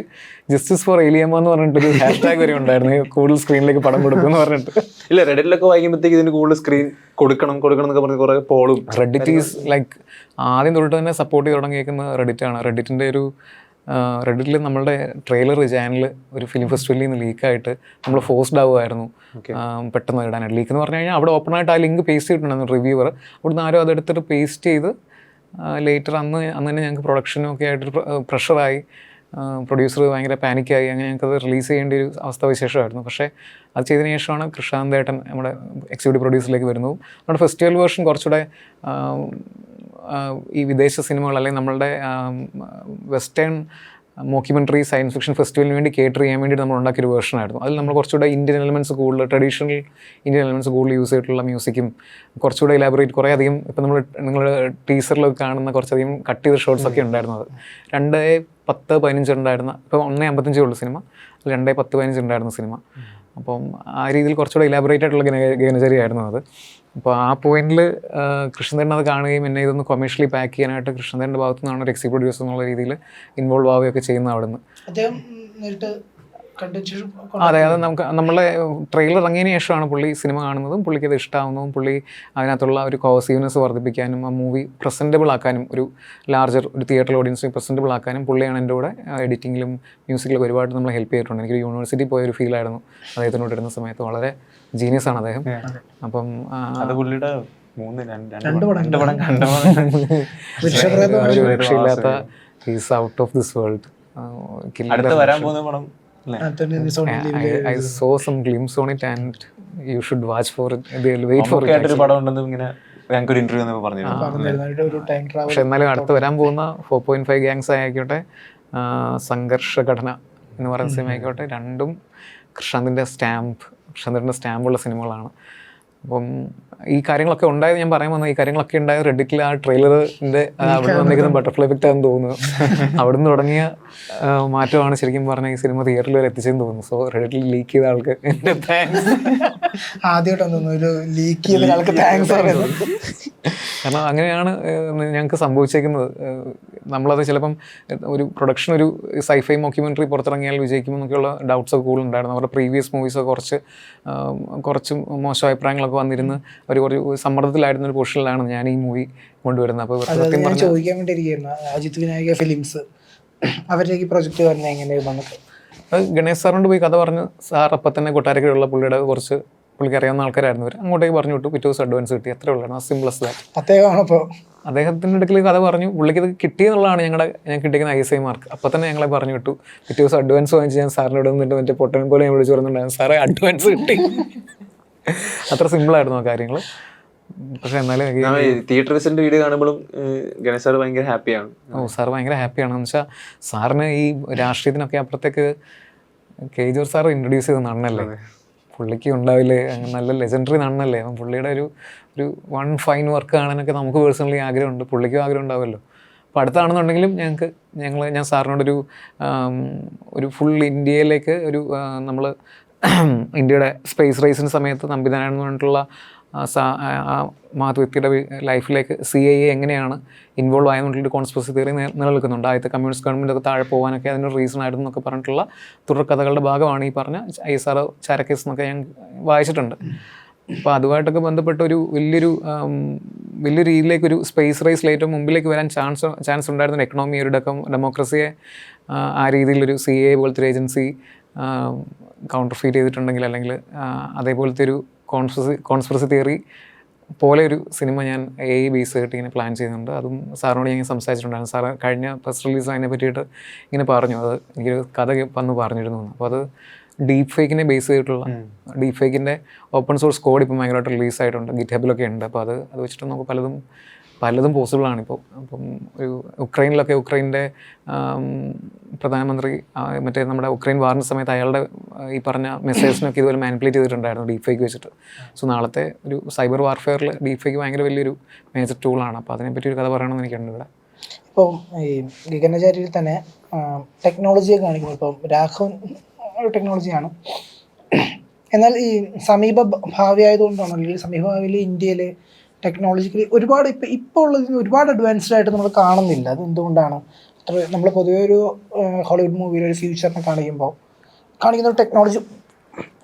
ജസ്റ്റിസ് ഫോർ ഏലിയമ്മ എന്ന് പറഞ്ഞിട്ടൊരു ഹാഷ്ടാഗ് വരെ ഉണ്ടായിരുന്നു, കൂടുതൽ സ്ക്രീനിലേക്ക് പടം കൊടുക്കുമെന്ന് പറഞ്ഞിട്ട്. ഇല്ല, റെഡിറ്റിലൊക്കെ വായിക്കുമ്പോഴത്തേക്ക് ഇതിന് കൂടുതൽ സ്ക്രീൻ കൊടുക്കണം എന്നൊക്കെ പറഞ്ഞ് കുറെ പോളും. റെഡിറ്റ് ഈസ് ലൈക്ക് ആദ്യം തൊട്ട് തന്നെ സപ്പോർട്ട് ചെയ്ത് തുടങ്ങിയേക്കുന്നത് റെഡിറ്റാണ്. റെഡിറ്റിൽ നമ്മളുടെ ട്രെയിലർ ചാനൽ ഒരു ഫിലിം ഫെസ്റ്റിവലിൽ നിന്ന് ലീക്കായിട്ട് നമ്മൾ ഫോഴ്സ്ഡ് ആവുമായിരുന്നു പെട്ടെന്ന് ഇടാനായിട്ട്. ലീക്ക് എന്ന് പറഞ്ഞു കഴിഞ്ഞാൽ അവിടെ ഓപ്പണായിട്ട് ആ ലിങ്ക് പേസ്റ്റ് ചെയ്തിട്ടുണ്ടായിരുന്നു റിവ്യൂവർ. അവിടുന്ന് ആരും അതെടുത്തിട്ട് പേസ്റ്റ് ചെയ്ത് ലേറ്റർ അന്ന് തന്നെ ഞങ്ങൾക്ക് പ്രൊഡക്ഷനും ഒക്കെ ആയിട്ടൊരു പ്രഷറായി. പ്രൊഡ്യൂസർ ഭയങ്കര പാനിക്കായി, അങ്ങനെ ഞങ്ങൾക്കത് റിലീസ് ചെയ്യേണ്ട ഒരു അവസ്ഥാവിശേഷമായിരുന്നു. പക്ഷേ അത് ചെയ്തതിന് ശേഷമാണ് കൃഷാന്തേട്ടൻ നമ്മുടെ എക്സിക്യൂട്ടീവ് പ്രൊഡ്യൂസറിലേക്ക് വരുന്നതും നമ്മുടെ ഫെസ്റ്റിവൽ വേർഷൻ കുറച്ചുകൂടെ ഈ വിദേശ സിനിമകൾ അല്ലെങ്കിൽ നമ്മളുടെ വെസ്റ്റേൺ മോക്യുമെൻ്ററി സയൻസ് ഫിക്ഷൻ ഫെസ്റ്റിവലിന് വേണ്ടി കേറ്റർ ചെയ്യാൻ വേണ്ടി നമ്മൾ ഉണ്ടാക്കിയൊരു വേർഷനായിരുന്നു. അതിൽ നമ്മൾ കുറച്ചുകൂടെ ഇന്ത്യൻ എലമെൻറ്റ്സ് കൂടുതൽ, ട്രഡീഷണൽ ഇന്ത്യൻ എലമെൻറ്റ്സ് കൂടുതൽ യൂസ് ചെയ്തിട്ടുള്ള മ്യൂസിക്കും കുറച്ചുകൂടെ ഇലാബറേറ്റ് കുറേ അധികം ഇപ്പം നിങ്ങൾ ടീസറിലൊക്കെ കാണുന്ന കുറച്ചധികം കട്ട് ചെയ്ത ഷോട്ട്സ് ഒക്കെ ഉണ്ടായിരുന്നത്. 2:10-15 ഉണ്ടായിരുന്ന, ഇപ്പം 1:55 ഉള്ളൂ സിനിമ, 2:10-15 ഉണ്ടായിരുന്ന സിനിമ. അപ്പം ആ രീതിയിൽ കുറച്ചുകൂടെ ഇലാബറേറ്റ് ആയിട്ടുള്ള ഗഗനചാരി ആയിരുന്നു അത്. അപ്പോൾ ആ പോയിന്റിൽ കൃഷ്ണദേട്ടൻ അത് കാണുകയും എന്നെ ഇതൊന്ന് കൊമേഴ്ഷ്യലി പാക്ക് ചെയ്യാനായിട്ട് കൃഷ്ണദേട്ടൻ്റെ ഭാഗത്തു നിന്നാണ് ഒരു എക്സിക്യൂട്ടീവ് പ്രൊഡ്യൂസർ എന്നുള്ള രീതിയിൽ ഇൻവോൾവ് ആവുകയൊക്കെ ചെയ്യുന്നത് അവിടെ നിന്ന്. അതെ, അത് നമ്മളെ ട്രെയിലർ ഇറങ്ങിയതിന് ശേഷമാണ് പുള്ളി സിനിമ കാണുന്നതും പുള്ളിക്ക് അത് ഇഷ്ടമാവുന്നതും പുള്ളി അതിനകത്തുള്ള ഒരു കോസീവ്നെസ് വർദ്ധിപ്പിക്കാനും ആ മൂവി പ്രസൻറ്റബിൾ ആക്കാനും ഒരു ലാർജർ ഒരു തിയേറ്റർ ഓഡിയൻസിന് പ്രസൻറ്റബിൾ ആക്കാനും പുള്ളിയാണ് എൻ്റെ കൂടെ എഡിറ്റിങ്ങിലും മ്യൂസിക്കിലൊക്കെ ഒരുപാട് നമ്മളെ ഹെൽപ്പ് ചെയ്തിട്ടുണ്ട്. എനിക്കൊരു യൂണിവേഴ്സിറ്റി പോയൊരു ഫീലായിരുന്നു അദ്ദേഹത്തിനോട് ഇരുന്ന സമയത്ത്. വളരെ ജീനിയസ് ആണ് അദ്ദേഹം. അപ്പം അത് പുള്ളിയുടെ രക്ഷയില്ലാത്ത is out of this world. വരാൻ പോകുന്ന പടം I saw some glimpse on it and you should watch for it. They'll wait for it. ഒരു പടം ഉണ്ടെന്ന് ഇങ്ങനെ ഞങ്ങൾക്കൊരു ഇന്റർവ്യൂ എന്നൊക്കെ പറഞ്ഞിരുന്നു. പക്ഷെ എന്നാലും അടുത്ത് വരാൻ പോകുന്ന 4.5 ഗാങ്സ് ആയിക്കോട്ടെ, സംഘർഷ ഘടന എന്ന് പറയുന്ന സിനിമ ആയിക്കോട്ടെ, രണ്ടും കൃഷ്ണാന്തിൻ്റെ സ്റ്റാമ്പുള്ള സിനിമകളാണ്. അപ്പം ഈ കാര്യങ്ങളൊക്കെ ഉണ്ടായത് ഞാൻ പറയാൻ വന്നത്, ഈ കാര്യങ്ങളൊക്കെ ഉണ്ടായത് റെഡിറ്റിൽ ആ ട്രെയിലറിൻ്റെ അവിടെ വന്നിരിക്കുന്ന ബട്ടർഫ്ലൈ എഫക്റ്റ് ആണെന്ന് തോന്നുന്നു. അവിടുന്ന് തുടങ്ങിയ മാറ്റമാണ് ശരിക്കും പറഞ്ഞാൽ ഈ സിനിമ തിയേറ്ററിൽ വരെ എത്തിച്ചെന്ന് തോന്നുന്നു. സോ റെഡിറ്റിൽ ലീക്ക് ചെയ്ത ആൾക്ക് എൻ്റെ താങ്ക്സ്. കാരണം അങ്ങനെയാണ് ഞങ്ങൾക്ക് സംഭവിച്ചേക്കുന്നത്. നമ്മളത് ചിലപ്പം ഒരു പ്രൊഡക്ഷൻ ഒരു സൈഫൈ മോക്യുമെൻ്ററി പുറത്തിറങ്ങിയാൽ വിജയിക്കുമെന്നൊക്കെയുള്ള ഡൗട്ട്സ് ഒക്കെ കൂടുതൽ ഉണ്ടായിരുന്നു. അവരുടെ പ്രീവിയസ് മൂവീസൊക്കെ കുറച്ച് മോശം അഭിപ്രായങ്ങളൊക്കെ വന്നിരുന്ന് അവർ ഒരു സമ്മർദ്ദത്തിലായിരുന്ന ഒരു പൊസിഷനിലാണ് ഞാൻ ഈ മൂവി കൊണ്ടുവരുന്നത്. അപ്പോൾ ചോദിക്കാൻ വേണ്ടിയിരിക്കുന്നു, അജിത് വിനായക ഫിലിംസ് അവരുടെ പ്രൊജക്റ്റ് വരുന്നത് എങ്ങനെയായിരുന്നു? അത് ഗണേഷ് സാറിനോട് പോയി കഥ പറഞ്ഞു. സാർ അപ്പം തന്നെ കൊട്ടാരക്കരയുള്ള പുള്ളിയുടെ പുള്ളിക്ക് അറിയാവുന്ന ആൾക്കാരായിരുന്നു അവർ. അങ്ങോട്ടേക്ക് പറഞ്ഞു വിട്ടു, പിറ്റേ ദിവസം അഡ്വാൻസ് കിട്ടി, അത്രേ ഉള്ളായിരുന്നു. Simple as that. അദ്ദേഹത്തിൻ്റെ അടുക്കൽ കഥ പറഞ്ഞു, പുള്ളിക്ക് ഇത് കിട്ടിയെന്നുള്ളതാണ് ഞാൻ കിട്ടിക്കുന്ന ISI മാർക്ക്. അപ്പം തന്നെ ഞങ്ങളെ പറഞ്ഞു വിട്ടു. പിറ്റേ ദിവസം അഡ്വാൻസ് വാങ്ങിച്ച് ഞാൻ സാറിനോട് വന്നിട്ട് മറ്റേ പൊട്ടൻ പോലെ ഞാൻ വിളിച്ചു പറഞ്ഞിട്ടുണ്ടായിരുന്നു, സാറേ അഡ്വാൻസ് കിട്ടി. അത്ര സിമ്പിളായിരുന്നു ആ കാര്യങ്ങൾ. പക്ഷെ എന്നാലും തിയേറ്റർ വിസിറ്റിന്റെ വീഡിയോ കാണുമ്പോഴും ഗണേഷ് സാർ ഭയങ്കര ഹാപ്പിയാണ്. സാർ ഭയങ്കര ഹാപ്പിയാണെന്ന് വെച്ചാൽ സാറിന് ഈ രാഷ്ട്രീയത്തിനൊക്കെ അപ്പുറത്തേക്ക് ജോർജ് സാർ ഇൻട്രൊഡ്യൂസ് ചെയ്ത നണ്ണല്ലേ, പുള്ളിക്ക് ഉണ്ടാവില്ലേ നല്ല ലെജൻഡറി നണ്ണല്ലേ. അപ്പം പുള്ളിയുടെ ഒരു വൺ ഫൈൻ വർക്ക് കാണാനൊക്കെ നമുക്ക് പേഴ്സണലി ആഗ്രഹമുണ്ട്, പുള്ളിക്കും ആഗ്രഹം ഉണ്ടാവുമല്ലോ. അപ്പോൾ അടുത്താണെന്നുണ്ടെങ്കിലും ഞാൻ സാറിനോടൊരു ഒരു ഇന്ത്യയിലേക്ക് നമ്മൾ ഇന്ത്യയുടെ സ്പേസ് റേസിന് സമയത്ത് നമ്പിനാരായണൻ എന്ന് പറഞ്ഞിട്ടുള്ള വ്യക്തിയുടെ ലൈഫിലേക്ക് CIA എങ്ങനെയാണ് ഇൻവോൾവ് ആയെന്നുള്ളൊരു കോൺസ്പിറസി തിയറി നിലനിൽക്കുന്നുണ്ട്. ആദ്യത്തെ കമ്മ്യൂണിസ്റ്റ് ഗവൺമെൻറ്റൊക്കെ താഴെ പോകാനൊക്കെ അതിനൊരു റീസൺ ആയിരുന്നു എന്നൊക്കെ പറഞ്ഞിട്ടുള്ള തുടർക്കഥകളുടെ ഭാഗമാണ് ഈ പറഞ്ഞ ISR ചാരക്കേസ് എന്നൊക്കെ ഞാൻ വായിച്ചിട്ടുണ്ട്. അപ്പോൾ അതുമായിട്ടൊക്കെ ബന്ധപ്പെട്ട ഒരു വലിയൊരു രീതിയിലേക്ക് ഒരു സ്പേസ് റേസിൽ ഏറ്റവും മുമ്പിലേക്ക് വരാൻ ചാൻസ് ഉണ്ടായിരുന്ന എക്കണോമി, ഒരു ഡെമോക്രസിയെ ആ രീതിയിലൊരു CIA പോലത്തെ ഒരു ഏജൻസി കൗണ്ടർഫീറ്റ് ചെയ്തിട്ടുണ്ടെങ്കിൽ, അല്ലെങ്കിൽ അതേപോലത്തെ ഒരു കോൺസ്പിറസി തിയറി പോലെ ഒരു സിനിമ ഞാൻ AI ബേസ് ആയിട്ട് ഇങ്ങനെ പ്ലാൻ ചെയ്യുന്നുണ്ട്. അതും സാറിനോട് ഞാൻ സംസാരിച്ചിട്ടുണ്ടായിരുന്നു. സാറ് കഴിഞ്ഞ പ്രസ് റിലീസ് അതിനെ പറ്റിയിട്ട് ഇങ്ങനെ പറഞ്ഞു, അത് എനിക്കൊരു കഥ വന്ന് പറഞ്ഞിരുന്നു. അപ്പോൾ അത് ഡീപ്പ് ഫേക്കിനെ ബേസ് ചെയ്തിട്ടുള്ള ഡീപ്പ് ഫേക്കിൻ്റെ ഓപ്പൺ സോഴ്സ് കോഡ് ഇപ്പം ഭയങ്കരമായിട്ട് റിലീസായിട്ടുണ്ട്, ഗിറ്റ്ഹബിലൊക്കെ ഉണ്ട്. അപ്പോൾ അത് വെച്ചിട്ട് നമുക്ക് പലതും പോസിബിളാണ് ഇപ്പോൾ. അപ്പം ഉക്രൈൻ്റെ പ്രധാനമന്ത്രി മറ്റേ നമ്മുടെ ഉക്രൈൻ വാറിൻ്റെ സമയത്ത് അയാളുടെ ഈ പറഞ്ഞ മെസ്സേജിനൊക്കെ ഇതുപോലെ മാനിപ്പുലേറ്റ് ചെയ്തിട്ടുണ്ടായിരുന്നു ഡീപ്പ് ഫേക്ക് വെച്ചിട്ട്. സോ നാളത്തെ ഒരു സൈബർ വാർഫെയറിൽ ഡീപ്പ് ഫേക്ക് ഭയങ്കര വലിയൊരു മേജർ ടൂളാണ്. അപ്പോൾ അതിനെപ്പറ്റി ഒരു കഥ പറയണമെന്ന് എനിക്കുണ്ട് ഇവിടെ. ഇപ്പം ഈ ഗഗനചാരിയിൽ തന്നെ ടെക്നോളജിയെ കാണിക്കുമ്പോൾ ഇപ്പം രാഘവൻ ഒരു ടെക്നോളജിയാണ്, എന്നാൽ ഈ സമീപ ഭാവി ആയതുകൊണ്ടാണ്, അല്ലെങ്കിൽ സമീപ ഭാവിയിൽ ഇന്ത്യയിൽ ടെക്നോളജിക്കലി ഒരുപാട് ഇപ്പോൾ ഉള്ളതിന് ഒരുപാട് അഡ്വാൻസ്ഡ് ആയിട്ട് നമ്മൾ കാണുന്നില്ല. അത് എന്തുകൊണ്ടാണ്? നമ്മൾ പൊതുവെ ഒരു ഹോളിവുഡ് മൂവിയിൽ ഒരു ഫ്യൂച്ചറിനെ കാണിക്കുന്ന ഒരു ടെക്നോളജി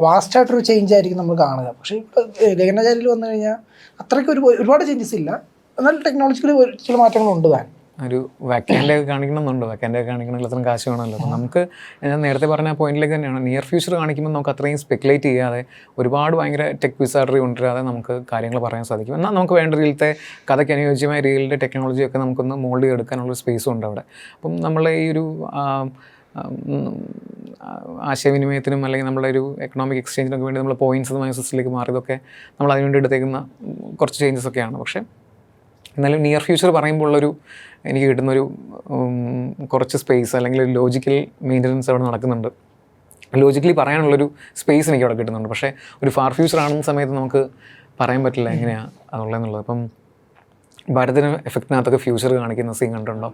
വാസ്റ്റായിട്ടൊരു ചേഞ്ച് ആയിരിക്കും നമ്മൾ കാണുക. പക്ഷേ ഇപ്പോൾ ഗഗനചാരിയിൽ വന്നു കഴിഞ്ഞാൽ അത്രയ്ക്ക് ഒരുപാട് ചേഞ്ചസ് ഇല്ല, എന്നാൽ ടെക്നോളജിക്കലി ചില മാറ്റങ്ങളുണ്ട് താൻ. ഒരു വാക്കാൻ്റെ കാണിക്കണമെന്നുണ്ട്, വാക്കാൻ്റെ കാണിക്കണമെങ്കിൽ അത്രയും കാശ് വേണമല്ലോ. അപ്പോൾ നമുക്ക് ഞാൻ നേരത്തെ പറഞ്ഞ പോയിന്റിലേക്ക് തന്നെയാണ്, നിയർ ഫ്യൂച്ചർ കാണിക്കുമ്പോൾ നമുക്ക് അത്രയും സ്പെക്കുലേറ്റ് ചെയ്യാതെ ഒരുപാട് ഭയങ്കര ടെക് വിസാർഡറി കൊണ്ടുവരാതെ നമുക്ക് കാര്യങ്ങൾ പറയാൻ സാധിക്കും. എന്നാൽ നമുക്ക് വേണ്ട രീതിയിലത്തെ കഥയ്ക്ക് അനുയോജ്യമായ രീതിയിലെ ടെക്നോളജിയൊക്കെ നമുക്കൊന്ന് മോൾഡ് ചെയ്തെടുക്കാനുള്ള സ്പേസും ഉണ്ട് അവിടെ. അപ്പം നമ്മൾ ഈ ഒരു ആശയവിനിമയത്തിനും അല്ലെങ്കിൽ നമ്മുടെ ഒരു എക്കണോമിക് എക്സ്ചേഞ്ചിനൊക്കെ വേണ്ടി നമ്മൾ പോയിൻറ്റ്സ് മൈനസിലേക്ക് മാറിയതൊക്കെ നമ്മൾ അതിനുവേണ്ടി എടുത്തേക്കുന്ന കുറച്ച് ചേഞ്ചസ് ഒക്കെയാണ്. പക്ഷേ എന്നാലും നിയർ ഫ്യൂച്ചർ പറയുമ്പോൾ ഉള്ളൊരു എനിക്ക് കിട്ടുന്നൊരു കുറച്ച് സ്പേസ് അല്ലെങ്കിൽ ലോജിക്കൽ മെയിൻ്റനൻസ് അവിടെ നടക്കുന്നുണ്ട്. ലോജിക്കലി പറയാനുള്ളൊരു സ്പേസ് എനിക്ക് അവിടെ കിട്ടുന്നുണ്ട്. പക്ഷേ ഒരു ഫാർ ഫ്യൂച്ചർ ആണെന്ന സമയത്ത് നമുക്ക് പറയാൻ പറ്റില്ല എങ്ങനെയാണ് അതുള്ളതെന്നുള്ളത്. ഇപ്പം ഭാരതത്തിന് എഫക്റ്റിനകത്തൊക്കെ ഫ്യൂച്ചർ കാണിക്കുന്ന സീൻ കണ്ടിട്ടുണ്ടോ?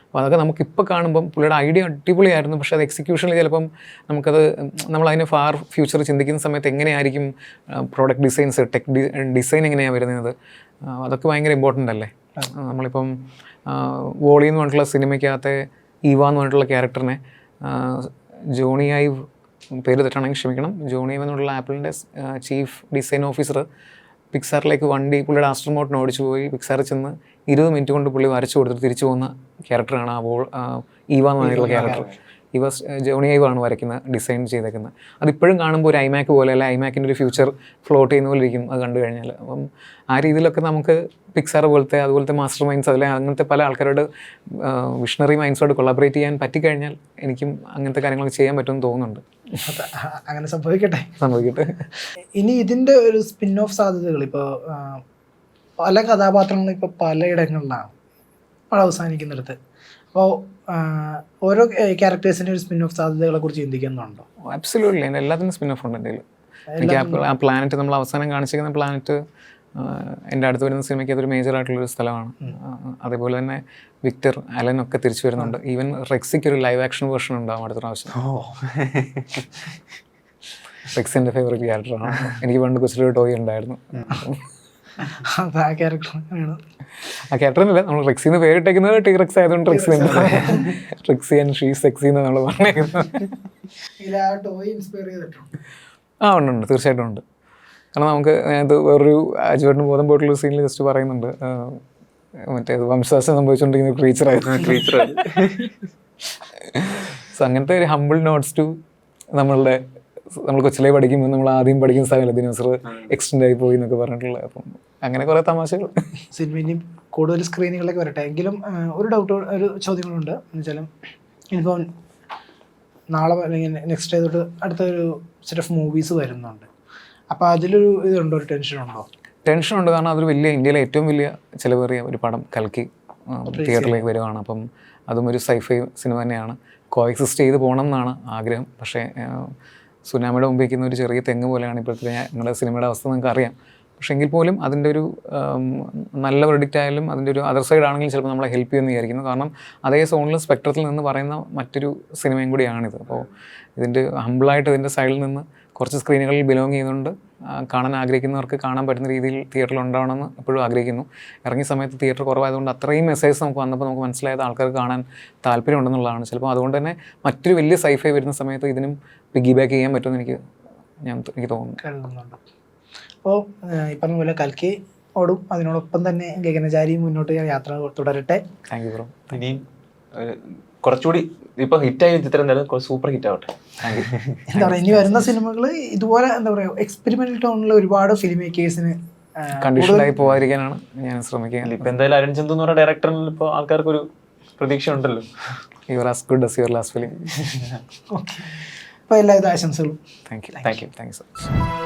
അപ്പോൾ അതൊക്കെ നമുക്കിപ്പോൾ കാണുമ്പം പുള്ളിയുടെ ഐഡിയ അടിപൊളിയായിരുന്നു. പക്ഷേ അത് എക്സിക്യൂഷനിൽ ചിലപ്പം നമുക്കത് നമ്മളതിനെ ഫാർ ഫ്യൂച്ചർ ചിന്തിക്കുന്ന സമയത്ത് എങ്ങനെയായിരിക്കും പ്രോഡക്റ്റ് ഡിസൈൻസ്, ഡിസൈൻ എങ്ങനെയാണ് വരുന്നത്, അതൊക്കെ ഭയങ്കര ഇമ്പോർട്ടൻ്റ് അല്ലേ. നമ്മളിപ്പം വോളി എന്ന് പറഞ്ഞിട്ടുള്ള സിനിമയ്ക്കകത്തെ ഈവ എന്ന് പറഞ്ഞിട്ടുള്ള ക്യാരക്ടറിനെ ജോണി ഐവ്, പേര് തെറ്റാണെങ്കിൽ ക്ഷമിക്കണം, ജോണി ഐവ് എന്നുള്ള ആപ്പിളിൻ്റെ ചീഫ് ഡിസൈൻ ഓഫീസർ പിക്സാറിലേക്ക് വണ്ടി പുള്ളിയുടെ ആസ്ട്രോമോട്ടിന് ഓടിച്ചു പോയി പിക്സാറിൽ ചെന്ന് 20 മിനിറ്റ് കൊണ്ട് പുള്ളി വരച്ചു കൊടുത്തിട്ട് തിരിച്ചു പോകുന്ന ക്യാരക്ടറാണ് ഈവ എന്ന് പറഞ്ഞിട്ടുള്ള ക്യാരക്ടർ. ജോണി ഐവ് ആണ് വരയ്ക്കുന്നത്, ഡിസൈൻ ചെയ്തേക്കുന്നത്. അതിപ്പോഴും കാണുമ്പോൾ ഒരു ഐമാക്ക് പോലെ, അല്ല ഐമാക്കിൻ്റെ ഒരു ഫ്യൂച്ചർ ഫ്ലോട്ട് ചെയ്യുന്ന പോലെ ഇരിക്കും അത് കണ്ടു കഴിഞ്ഞാൽ. അപ്പം ആ രീതിയിലൊക്കെ നമുക്ക് പിക്സാർ പോലത്തെ അതുപോലത്തെ മാസ്റ്റർ മൈൻഡ്സ് അതിലെ അങ്ങനത്തെ പല ആൾക്കാരോട് വിഷണറി മൈൻഡ്സോട് കൊളാബറേറ്റ് ചെയ്യാൻ പറ്റിക്കഴിഞ്ഞാൽ എനിക്കും അങ്ങനത്തെ കാര്യങ്ങളൊക്കെ ചെയ്യാൻ പറ്റുമെന്ന് തോന്നുന്നുണ്ട്. അങ്ങനെ സംഭവിക്കട്ടെ. ഇനി ഇതിൻ്റെ ഒരു സ്പിൻ ഓഫ് സാധ്യതകൾ ഇപ്പോൾ പല കഥാപാത്രങ്ങളും ഇപ്പോൾ പലയിടങ്ങളിലാണ് പടം അവസാനിക്കുന്നിടത്ത്. അപ്പോൾ ഓരോ ക്യാരക്ടേഴ്സിൻ്റെ ഒരു സ്പിൻ ഓഫ് സാധ്യതകളെ കുറിച്ച് ചിന്തിക്കുന്നുണ്ടോ? അബ്സല്യൂട്ട്ലി. എൻ്റെ എല്ലാത്തിനും സ്പിൻ ഓഫ് ഉണ്ട് എൻ്റെ കയ്യിൽ. എനിക്ക് ആ പ്ലാനറ്റ്, നമ്മൾ അവസാനം കാണിച്ചിരിക്കുന്ന പ്ലാനറ്റ് എൻ്റെ അടുത്ത് വരുന്ന സിനിമയ്ക്ക് അതൊരു മേജറായിട്ടുള്ളൊരു സ്ഥലമാണ്. അതേപോലെ തന്നെ വിക്ടർ, അലൻ ഒക്കെ തിരിച്ചു വരുന്നുണ്ട്. ഈവൻ റെക്സിക്ക് ഒരു ലൈവ് ആക്ഷൻ വേർഷൻ ഉണ്ടാവും അടുത്ത പ്രാവശ്യം. റെക്സ് എൻ്റെ ഫേവറേറ്റ് ക്യാരക്ടറാണ്. എനിക്ക് പണ്ട് കൊച്ചിലൊരു ടോയ് ഉണ്ടായിരുന്നു. ആ ക്യാരക്ടറിനല്ല, നമ്മൾ റെക്സിന്ന് പേരിട്ടേക്കുന്നത് ടി റെക്സ് ആയതുകൊണ്ട് Rexy Rexy and she sexy എന്ന് നമ്മൾ പറഞ്ഞേക്കുന്നത്. ഉണ്ട്, തീർച്ചയായിട്ടും ഉണ്ട്. കാരണം നമുക്ക് ഇത് വേറൊരു അജുവേട്ടന് ബോധം പോയിട്ടുള്ള സീനിൽ ജസ്റ്റ് പറയുന്നുണ്ട്, മറ്റേ വംശനാശം സംഭവിച്ചുകൊണ്ടിരിക്കുന്ന ക്രീച്ചറായിരുന്നു. സോ അങ്ങനത്തെ ഒരു ഹംബിൾ നോട്ട്സ് ടു നമ്മൾ കൊച്ചിലേ പഠിക്കുമ്പോൾ നമ്മൾ ആദ്യം പഠിക്കുന്ന സ്ഥലമല്ല ദിനോസർ എക്സ്റ്റെൻഡ് ആയി പോയി എന്നൊക്കെ പറഞ്ഞിട്ടുള്ളത്. അപ്പം അങ്ങനെ കുറേ തമാശകൾ. സിനിമ ഇനി കൂടുതൽ സ്ക്രീനുകളിലേക്ക് വരട്ടെ. എങ്കിലും ഒരു ചോദ്യങ്ങളുണ്ട്. എന്ന് വെച്ചാൽ ഇനിയിപ്പോൾ നാളെ അല്ലെങ്കിൽ നെക്സ്റ്റ് ഡേ തൊട്ട് അടുത്തൊരു സെറ്റ് ഓഫ് മൂവീസ് വരുന്നുണ്ട്. അപ്പോൾ അതിലൊരു ഇതുണ്ടോ, ഒരു ടെൻഷനുണ്ടോ? ടെൻഷനുണ്ട്. കാരണം അതൊരു ഇന്ത്യയിലെ ഏറ്റവും വലിയ ചിലവേറിയ ഒരു പടം കൽക്കി തിയേറ്ററിലേക്ക് വരുവാണ്. അപ്പം അതും ഒരു സൈഫൈ സിനിമ തന്നെയാണ്. കോഎക്സിസ്റ്റ് ചെയ്ത് പോകണം എന്നാണ് ആഗ്രഹം. പക്ഷേ സുനാമിയുടെ മുമ്പ് വയ്ക്കുന്ന ഒരു ചെറിയ തെങ്ങ് പോലെയാണ് ഇപ്പോഴത്തെ ഞങ്ങളുടെ സിനിമയുടെ അവസ്ഥ നിങ്ങൾക്ക് അറിയാം. പക്ഷേ എങ്കിൽ പോലും അതിൻ്റെ ഒരു നല്ല വെർഡിക്റ്റ് ആയാലും അതിൻ്റെ ഒരു അതർ സൈഡ് ആണെങ്കിലും ചിലപ്പോൾ നമ്മളെ ഹെൽപ്പ് ചെയ്യുമെന്ന് വിചാരിക്കുന്നു. കാരണം അതേ സോണിൽ സ്പെക്ട്രത്തിൽ നിന്ന് പറയുന്ന മറ്റൊരു സിനിമയും കൂടിയാണിത്. അപ്പോൾ ഇതിൻ്റെ ഹംബിളായിട്ട് ഇതിൻ്റെ സൈഡിൽ നിന്ന് കുറച്ച് സ്ക്രീനുകളിൽ ബിലോങ് ചെയ്യുന്നുണ്ട്. കാണാൻ ആഗ്രഹിക്കുന്നവർക്ക് കാണാൻ പറ്റുന്ന രീതിയിൽ തിയേറ്ററിൽ ഉണ്ടാവണമെന്ന് എപ്പോഴും ആഗ്രഹിക്കുന്നു. ഇറങ്ങിയ സമയത്ത് തിയേറ്റർ കുറവായതുകൊണ്ട് അത്രയും മെസ്സേജ് നമുക്ക് വന്നപ്പോൾ നമുക്ക് മനസ്സിലായത് ആൾക്കാർക്ക് കാണാൻ താല്പര്യമുണ്ടെന്നുള്ളതാണ്. ചിലപ്പോൾ അതുകൊണ്ട് തന്നെ മറ്റൊരു വലിയ സൈഫൈ വരുന്ന സമയത്ത് ഇതിനും പിഗ്ഗി ബാക്ക് ചെയ്യാൻ പറ്റുമെന്ന് എനിക്ക് തോന്നുന്നു. അപ്പോൾ ഈ പറഞ്ഞ പോലെ കൽക്കി ഓടും, അതിനോടൊപ്പം തന്നെ ഗഗനചാരിയും മുന്നോട്ട് യാത്ര തുടരട്ടെ. Thank you bro. ഇനിയും കുറച്ചുകൂടി ഇപ്പൊ ഹിറ്റായ ചിത്രം എന്തായാലും സൂപ്പർ ഹിറ്റ് ആവട്ടെ. എന്താ പറയുക, ഇനി വരുന്ന സിനിമകൾ ഇതുപോലെ എന്താ പറയുക എക്സ്പെരിമെന്റൽ ടോണിലുള്ള ഒരുപാട് ഫിലിം മേക്കേഴ്സിന് കണ്ടീഷനായി പോകാതിരിക്കാനാണ് ഞാൻ ശ്രമിക്കുക. ഇപ്പൊ എന്തായാലും അരുൺ ചന്തു എന്ന് പറഞ്ഞ ഡയറക്ടറിൽ ഇപ്പോൾ ആൾക്കാർക്ക് ഒരു പ്രതീക്ഷ ഉണ്ടല്ലോ. Your as good as your last film. Okay, അപ്പോൾ എല്ലാവിധ ആശംസകളും. Thank you so much.